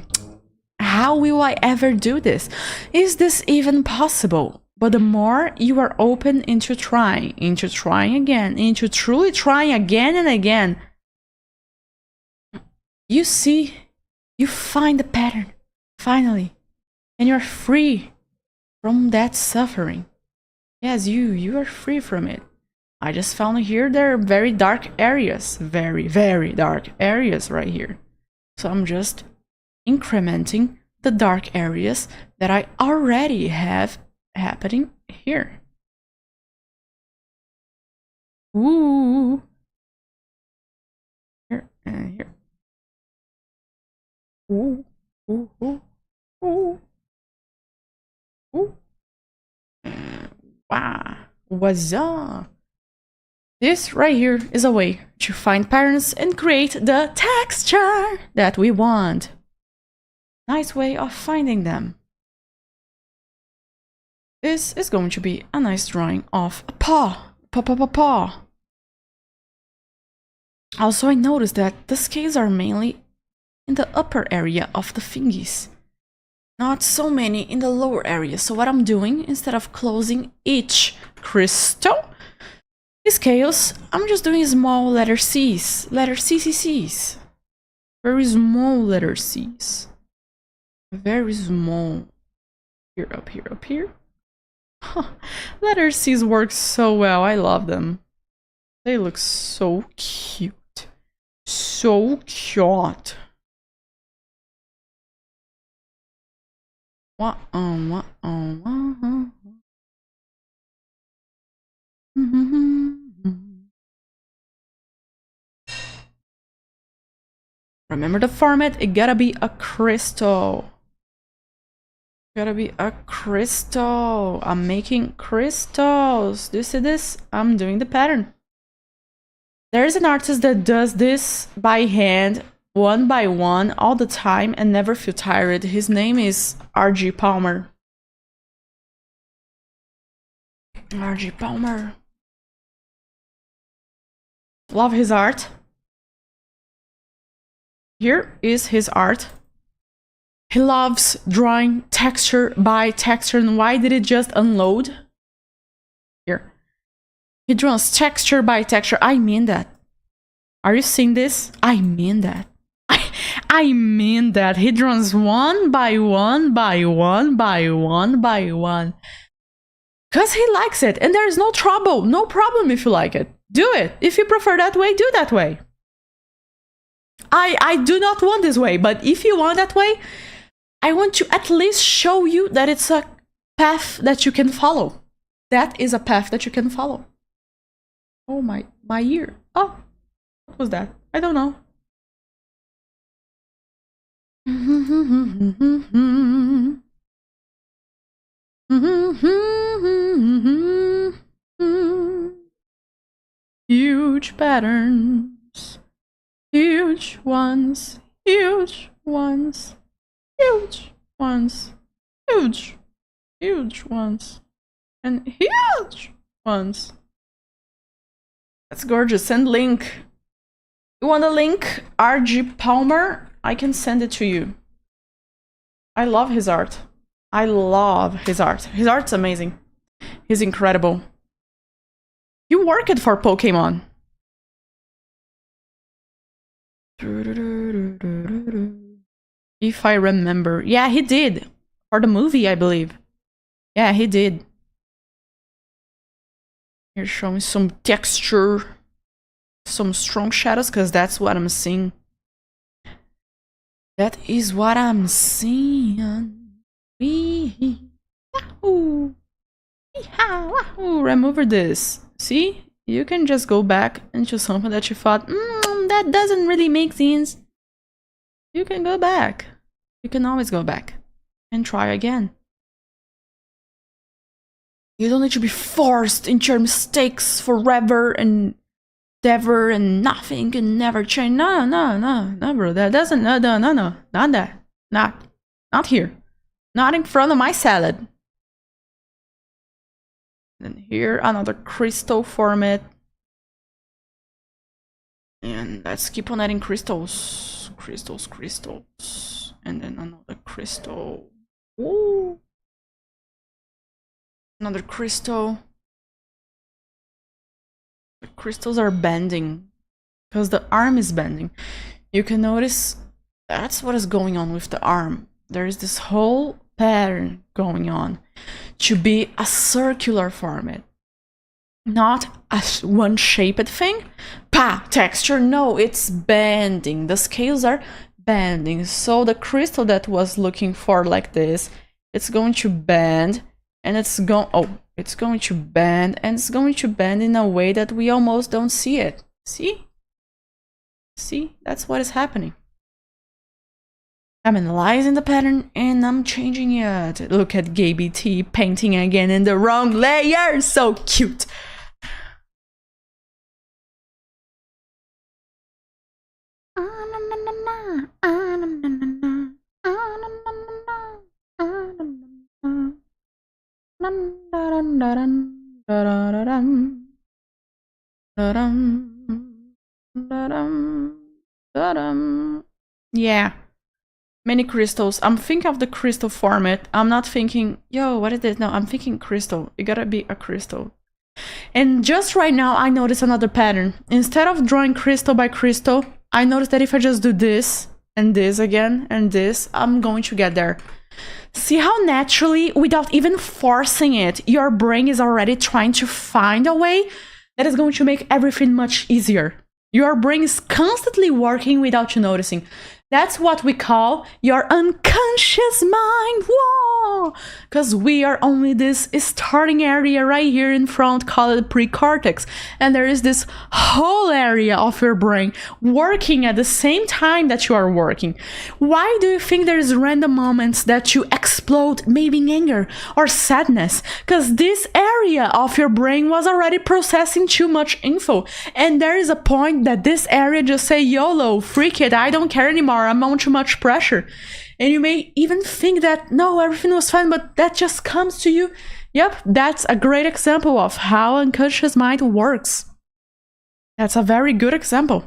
Speaker 1: how will I ever do this? Is this even possible? But the more you are open into trying again, into truly trying again and again, you see, you find the pattern, finally, and you're free from that suffering. Yes, you are free from it. I just found here there are very dark areas, very, very dark areas right here. So I'm just incrementing the dark areas that I already have happening here. Ooh. Here and here. Ooh, ooh, ooh, ooh, ooh. Wow, what's up? This right here is a way to find patterns and create the texture that we want. Nice way of finding them. This is going to be a nice drawing of a paw. Paw. Also, I noticed that the scales are mainly in the upper area of the fingies. Not so many in the lower area. So what I'm doing, instead of closing each crystal scales, I'm just doing small letter C's. Letter C's. Very small letter C's. Very small. Here, up here, up here. Letter C's work so well. I love them. They look so cute. So cute. Remember the format, it gotta be a crystal. Gotta be a crystal. I'm making crystals. Do you see this? I'm doing the pattern. There's an artist that does this by hand, one by one, all the time, and never feel tired. His name is R.G. Palmer. R.G. Palmer. Love his art. Here is his art. He loves drawing texture by texture. And why did it just unload? Here. He draws texture by texture. I mean that. Are you seeing this? I mean that. I mean that. He draws one by one by one by one by one. Because he likes it. And there is no trouble. No problem if you like it. Do it. If you prefer that way, do that way. I do not want this way. But if you want that way, I want to at least show you that it's a path that you can follow. That is a path that you can follow. Oh, my ear. Oh, what was that? I don't know. Huge patterns. Huge ones. Huge ones. Huge ones. Huge. Huge ones. And huge ones. That's gorgeous. Send link. You want a link? RG Palmer? I can send it to you. I love his art. I love his art. His art's amazing. He's incredible. You worked for Pokemon. If I remember. Yeah, he did. For the movie, I believe. Yeah, he did. Here showing some texture. Some strong shadows, because that's what I'm seeing. That is what I'm seeing. Yahoo! Yahoo! Remove this. See? You can just go back into something that you thought, that doesn't really make sense. You can go back. You can always go back and try again. You don't need to be forced into your mistakes forever and ever and nothing can never change. No, bro. That doesn't, no, not that. Not here. Not in front of my salad. And here, another crystal format. And let's keep on adding crystals. Crystals. And then another crystal. Ooh. Another crystal. The crystals are bending. Because the arm is bending. You can notice that's what is going on with the arm. There is this whole pattern going on to be a circular format, not a one-shaped thing. Texture, no, it's bending. The scales are bending. So the crystal that was looking for like this, it's going to bend, and it's going to bend, and it's going to bend in a way that we almost don't see it. See, that's what is happening. I'm analyzing the pattern and I'm changing it. Look at GabyT painting again in the wrong layer. So cute. Yeah. Many crystals. I'm thinking of the crystal format. I'm not thinking, yo, what is this? No, I'm thinking crystal. It gotta be a crystal. And just right now, I noticed another pattern. Instead of drawing crystal by crystal, I noticed that if I just do this, and this again, and this, I'm going to get there. See how naturally, without even forcing it, your brain is already trying to find a way that is going to make everything much easier. Your brain is constantly working without you noticing. That's what we call your unconscious mind. Whoa! Because we are only this starting area right here in front called precortex. And there is this whole area of your brain working at the same time that you are working. Why do you think there's random moments that you explode, maybe in anger or sadness? Because this area of your brain was already processing too much info. And there is a point that this area just say, YOLO, freak it, I don't care anymore. I'm on too much pressure. And you may even think that, no, everything was fine, but that just comes to you. Yep, that's a great example of how unconscious mind works. That's a very good example.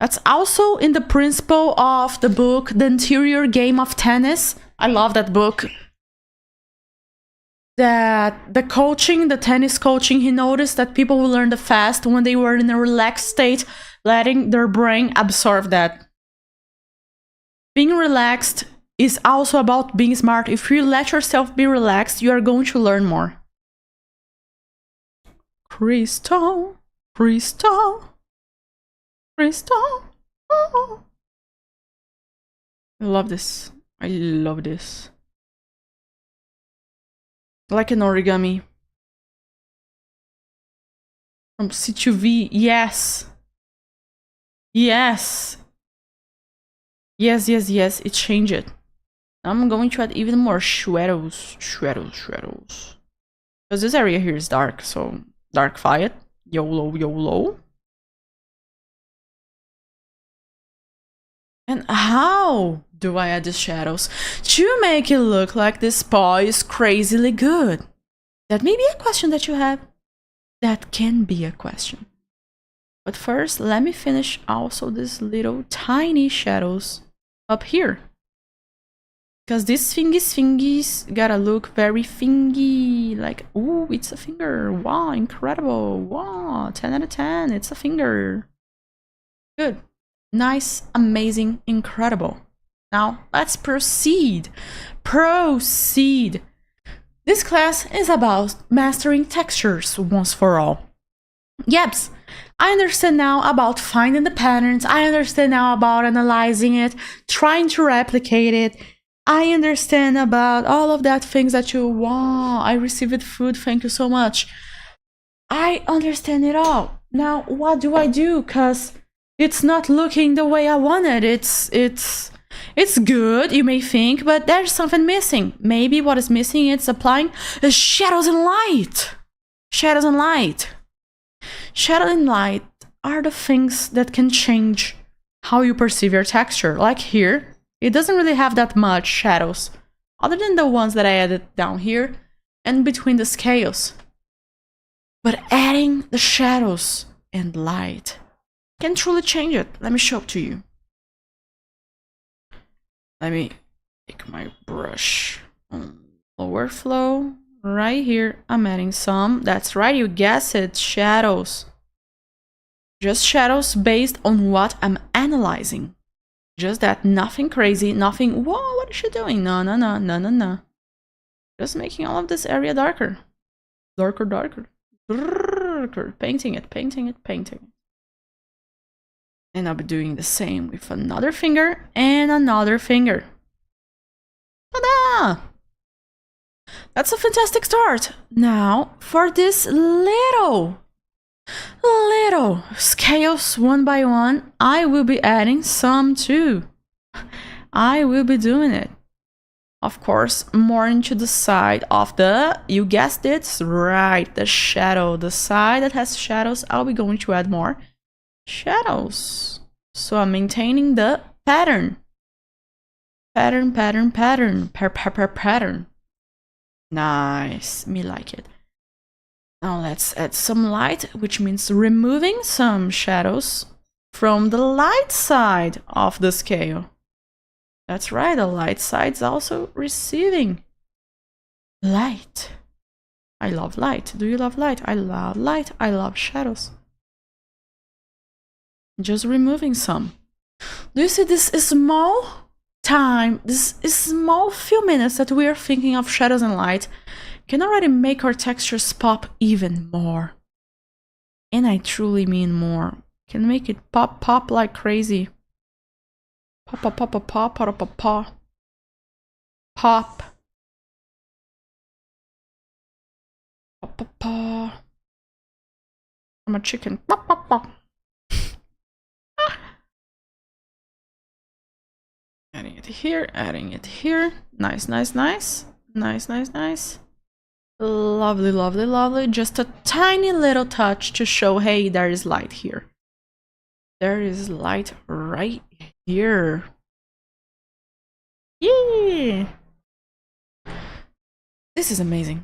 Speaker 1: That's also in the principle of the book, The Interior Game of Tennis. I love that book. That the coaching, the tennis coaching, he noticed that people will learn the fast when they were in a relaxed state, letting their brain absorb that. Being relaxed is also about being smart. If you let yourself be relaxed, you are going to learn more. Crystal, crystal, crystal. Oh. I love this. I love this. Like an origami. From C to V. Yes. Yes. Yes, yes, yes. It changed. I'm going to add even more shadows. Shadows. Because this area here is dark, so dark fight. YOLO, YOLO. And how do I add the shadows to make it look like this paw is crazily good? That may be a question that you have. That can be a question. But first, let me finish also these little tiny shadows up here. Because these fingies gotta look very fingy. Like, ooh, it's a finger. Wow, incredible. Wow, 10 out of 10. It's a finger. Good. Nice, amazing, incredible. Now, let's proceed. Proceed. This class is about mastering textures once for all. Yeps, I understand now about finding the patterns. I understand now about analyzing it, trying to replicate it. I understand about all of that things that you, wow, I received food, thank you so much. I understand it all. Now, what do I do? Because it's not looking the way I wanted. It's good, you may think, but there's something missing. Maybe what is missing is applying shadows and light. Shadows and light. Shadow and light are the things that can change how you perceive your texture. Like here, it doesn't really have that much shadows, other than the ones that I added down here and between the scales. But adding the shadows and light can truly change it. Let me show it to you. Let me take my brush on lower flow. Right here, I'm adding some. That's right, you guessed it, shadows. Just shadows based on what I'm analyzing. Just that, nothing crazy, nothing, whoa, what is she doing? No. Just making all of this area darker. Darker. Painting it. And I'll be doing the same with another finger and another finger. Ta-da! That's a fantastic start. Now, for this little scales one by one, I will be adding some too. I will be doing it. Of course, more into the side of the, you guessed it, right, the shadow. The side that has shadows, I'll be going to add more shadows. So I'm maintaining the pattern. Pattern. Nice, me like it. Now let's add some light, which means removing some shadows from the light side of the scale. That's right, the light side's also receiving light. I love light. Do you love light? I love light. I love shadows. Just removing some. Do you see this small time, this small few minutes that we are thinking of shadows and light can already make our textures pop even more. And I truly mean more. Can make it pop like crazy. Pop. I'm a chicken. Pop. Adding it here. Nice. Lovely. Just a tiny little touch to show, hey, there is light here. There is light right here. Yeah. This is amazing.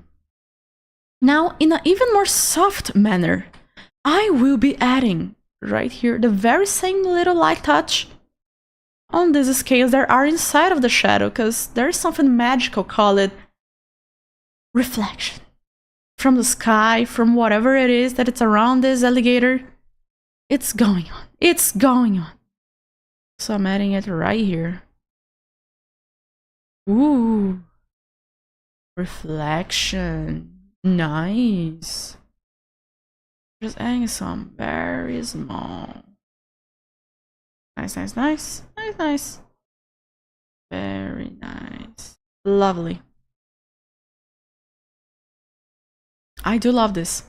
Speaker 1: Now, in an even more soft manner, I will be adding right here the very same little light touch on these scales that are inside of the shadow, because there's something magical called reflection from the sky, from whatever it is that it's around this alligator. It's going on. It's going on. So I'm adding it right here. Ooh. Reflection. Nice. Just adding some very small. Nice, nice, nice. Nice, nice. Very nice. Lovely. I do love this.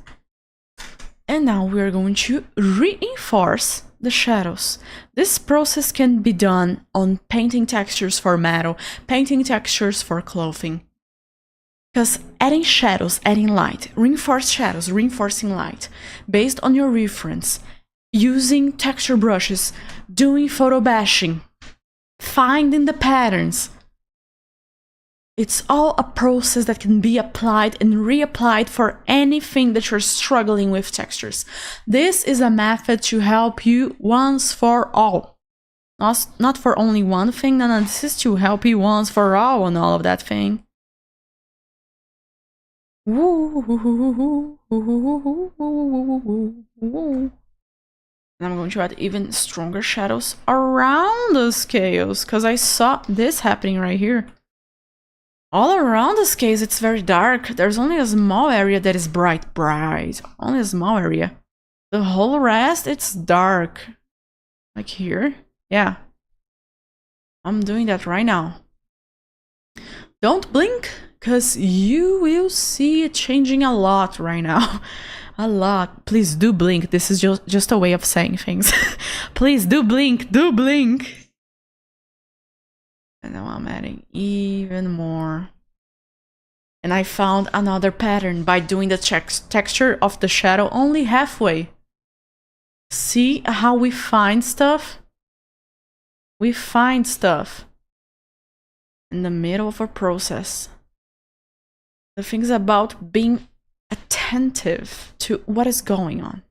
Speaker 1: And now we are going to reinforce the shadows. This process can be done on painting textures for metal, painting textures for clothing. Because adding shadows, adding light, reinforced shadows, reinforcing light, based on your reference, using texture brushes, doing photo bashing, finding the patterns. It's all a process that can be applied and reapplied for anything that you're struggling with textures. This is a method to help you once for all. Not for only one thing, no, this is to help you once for all on all of that thing. And I'm going to add even stronger shadows around the scales, because I saw this happening right here. All around the scales, it's very dark. There's only a small area that is bright. Only a small area. The whole rest, it's dark. Like here. Yeah. I'm doing that right now. Don't blink, because you will see it changing a lot right now. A lot. Please do blink. This is just a way of saying things. Please do blink. Do blink. And now I'm adding even more. And I found another pattern by doing the texture of the shadow only halfway. See how we find stuff? We find stuff in the middle of a process. The thing's about being attentive to what is going on.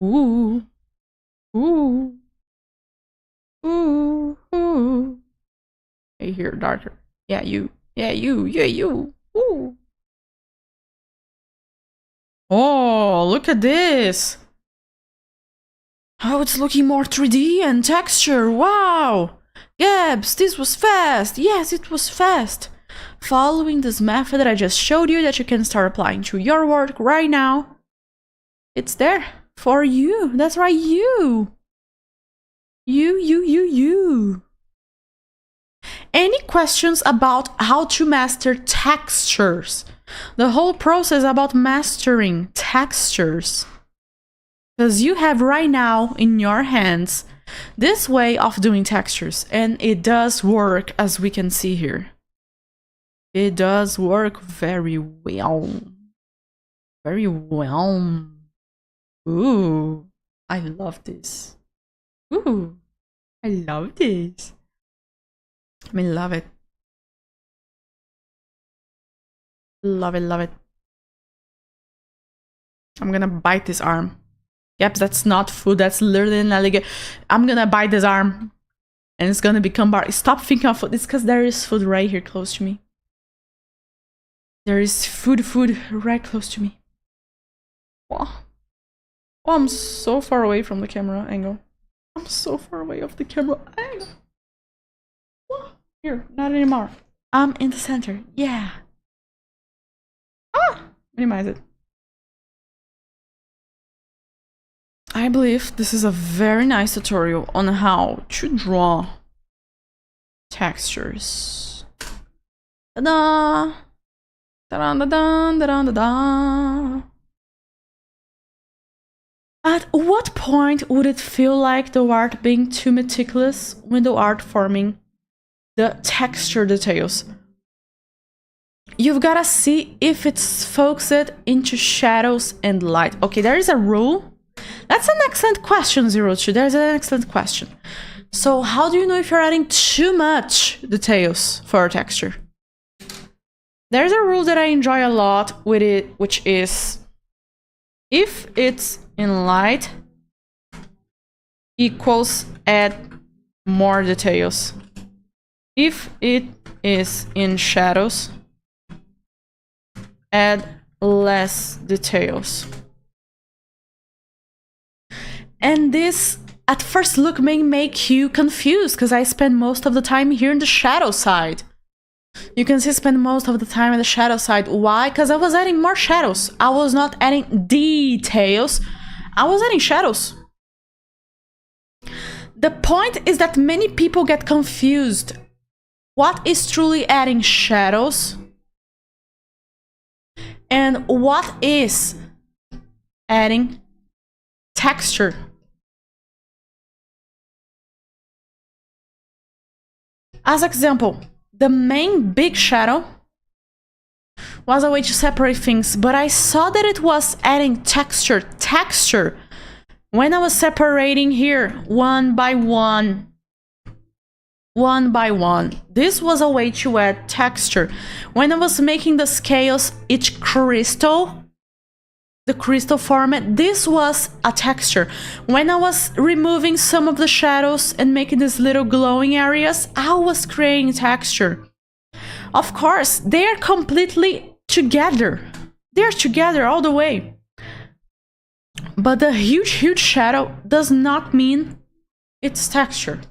Speaker 1: Ooh. Ooh. Ooh. Ooh. Hey, here, darker. Yeah, you. Yeah, you. Yeah, you. Ooh. Oh, look at this. Oh, it's looking more 3D and texture. Wow. Gabs, this was fast. Yes, it was fast. Following this method that I just showed you that you can start applying to your work right now. It's there for you. That's right, you. You. Any questions about how to master textures? The whole process about mastering textures. Because you have right now in your hands this way of doing textures, and it does work, as we can see here. It does work very well. Very well. Ooh, I love this. Ooh, I love this. I mean, love it. Love it, love it. I'm gonna bite this arm. Yep, that's not food. That's literally an alligator. I'm gonna bite this arm. And it's gonna become bar. Stop thinking of food. It's because there is food right here close to me. There is food right close to me. Wow. Oh, I'm so far away from the camera angle. I'm so far away of the camera angle. Here, not anymore. I'm in the center. Yeah. Ah! Minimize it. I believe this is a very nice tutorial on how to draw textures. Ta-da! Ta-da-da-da-da-da-da-da! At what point would it feel like the art being too meticulous when the art forming the texture details? You've gotta see if it's focused into shadows and light. Okay, there is a rule. That's an excellent question, 02. There's an excellent question. So how do you know if you're adding too much details for a texture? There's a rule that I enjoy a lot with it, which is if it's in light equals add more details. If it is in shadows, add less details. And this at first look may make you confused because I spend most of the time here in the shadow side. You can see spend most of the time in the shadow side. Why? Because I was adding more shadows. I was not adding details. I was adding shadows. The point is that many people get confused. What is truly adding shadows? And what is adding texture? As example, the main big shadow was a way to separate things, but I saw that it was adding texture when I was separating here one by one. This was a way to add texture. When I was making the scales, each crystal, the crystal format, this was a texture. When I was removing some of the shadows and making these little glowing areas, I was creating texture. Of course, they are completely together. They're together all the way. But the huge shadow does not mean it's texture.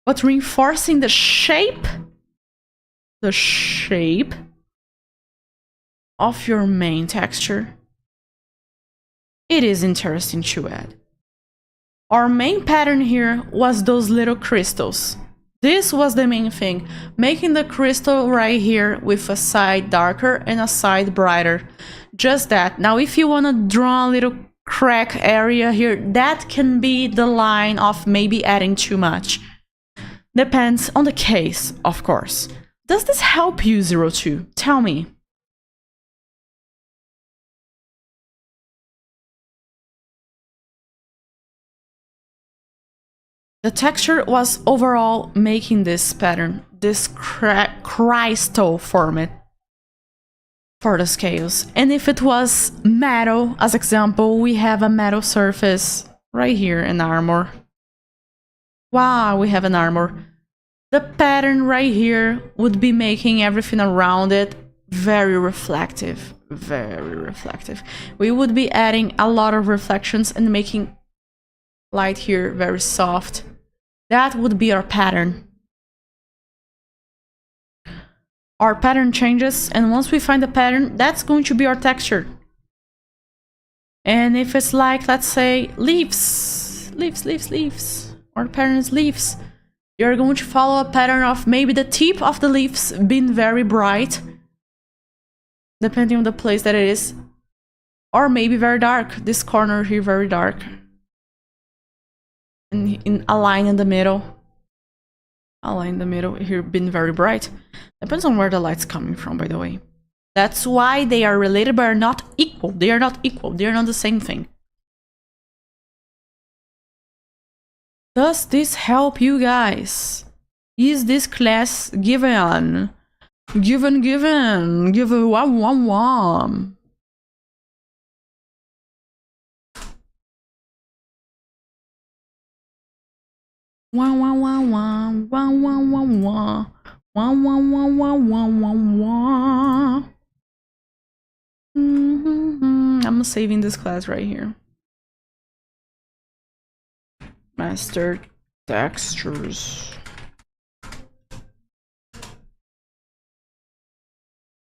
Speaker 1: But reinforcing the shape of your main texture, it is interesting to add. Our main pattern here was those little crystals. This was the main thing, making the crystal right here with a side darker and a side brighter. Just that. Now if you want to draw a little crack area here, that can be the line of maybe adding too much. Depends on the case, of course. Does this help you, 02? Tell me. The texture was overall making this pattern, this crystal format for the scales. And if it was metal, as example, we have a metal surface right here in armor. Wow, we have an armor. The pattern right here would be making everything around it very reflective, very reflective. We would be adding a lot of reflections and making light here very soft. That would be our pattern. Our pattern changes, and once we find the pattern, that's going to be our texture. And if it's like, let's say, leaves, our pattern is leaves, you're going to follow a pattern of maybe the tip of the leaves being very bright, depending on the place that it is, or maybe very dark, this corner here very dark. And in a line in the middle here being very bright. Depends on where the light's coming from, by the way. That's why they are related but are not equal. They are not equal. They are not the same thing. Does this help you guys? Is this class given? Give a wham. I'm saving this class right here. Master textures.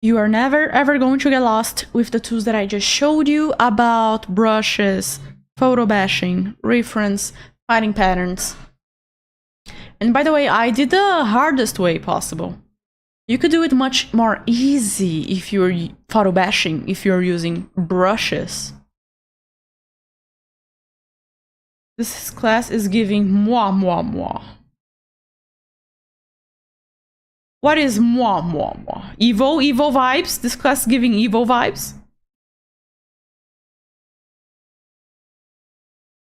Speaker 1: You are never ever going to get lost with the tools that I just showed you about brushes, photo bashing, reference, finding patterns. And by the way, I did the hardest way possible. You could do it much more easy if you're photo bashing, if you're using brushes. This class is giving moi. What is moi? Evil vibes? This class is giving evil vibes?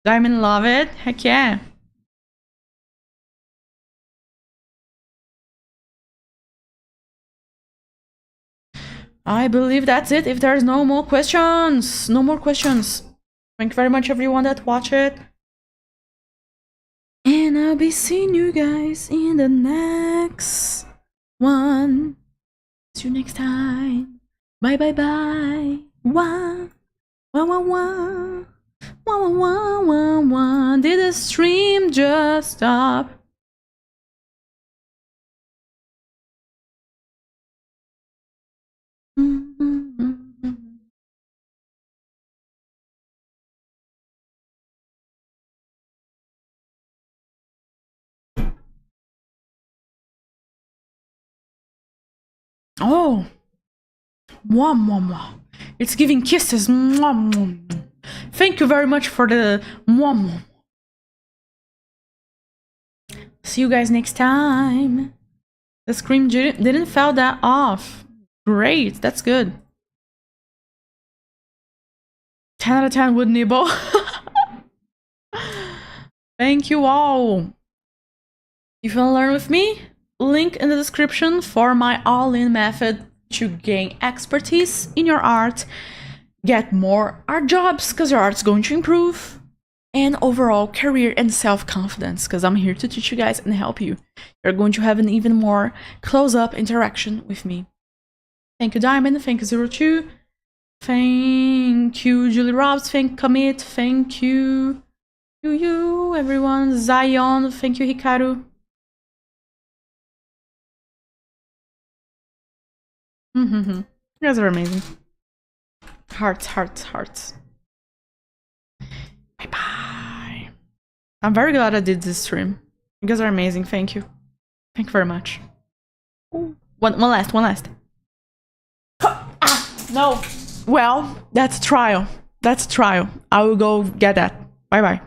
Speaker 1: Diamond love it? Heck yeah. I believe that's it. If there's no more questions, no more questions. Thank you very much, everyone that watched it. And I'll be seeing you guys in the next one. See you next time. Bye bye bye. Wah. Wah wah wah. Wah wah wah wah wah. Did the stream just stop? Oh. Mwah, mwah, mwah. It's giving kisses. Mwah, mwah, mwah. Thank you very much for the mwah, mwah. See you guys next time. The screen didn't fall that off. Great, that's good. 10 out of 10 would nibble. Thank you all. If you want to learn with me, link in the description for my all-in method to gain expertise in your art, get more art jobs because your art's going to improve, and overall career and self-confidence because I'm here to teach you guys and help you. You're going to have an even more close-up interaction with me. Thank you, Diamond. Thank you, 02. Thank you, Julie Robs. Thank you, Commit. Thank you, you, everyone. Zion. Thank you, Hikaru. You guys are amazing. Hearts, hearts, hearts. Bye bye. I'm very glad I did this stream. You guys are amazing. Thank you. Thank you very much. Ooh. One last. No. Well, that's trial. That's trial. I will go get that. Bye bye.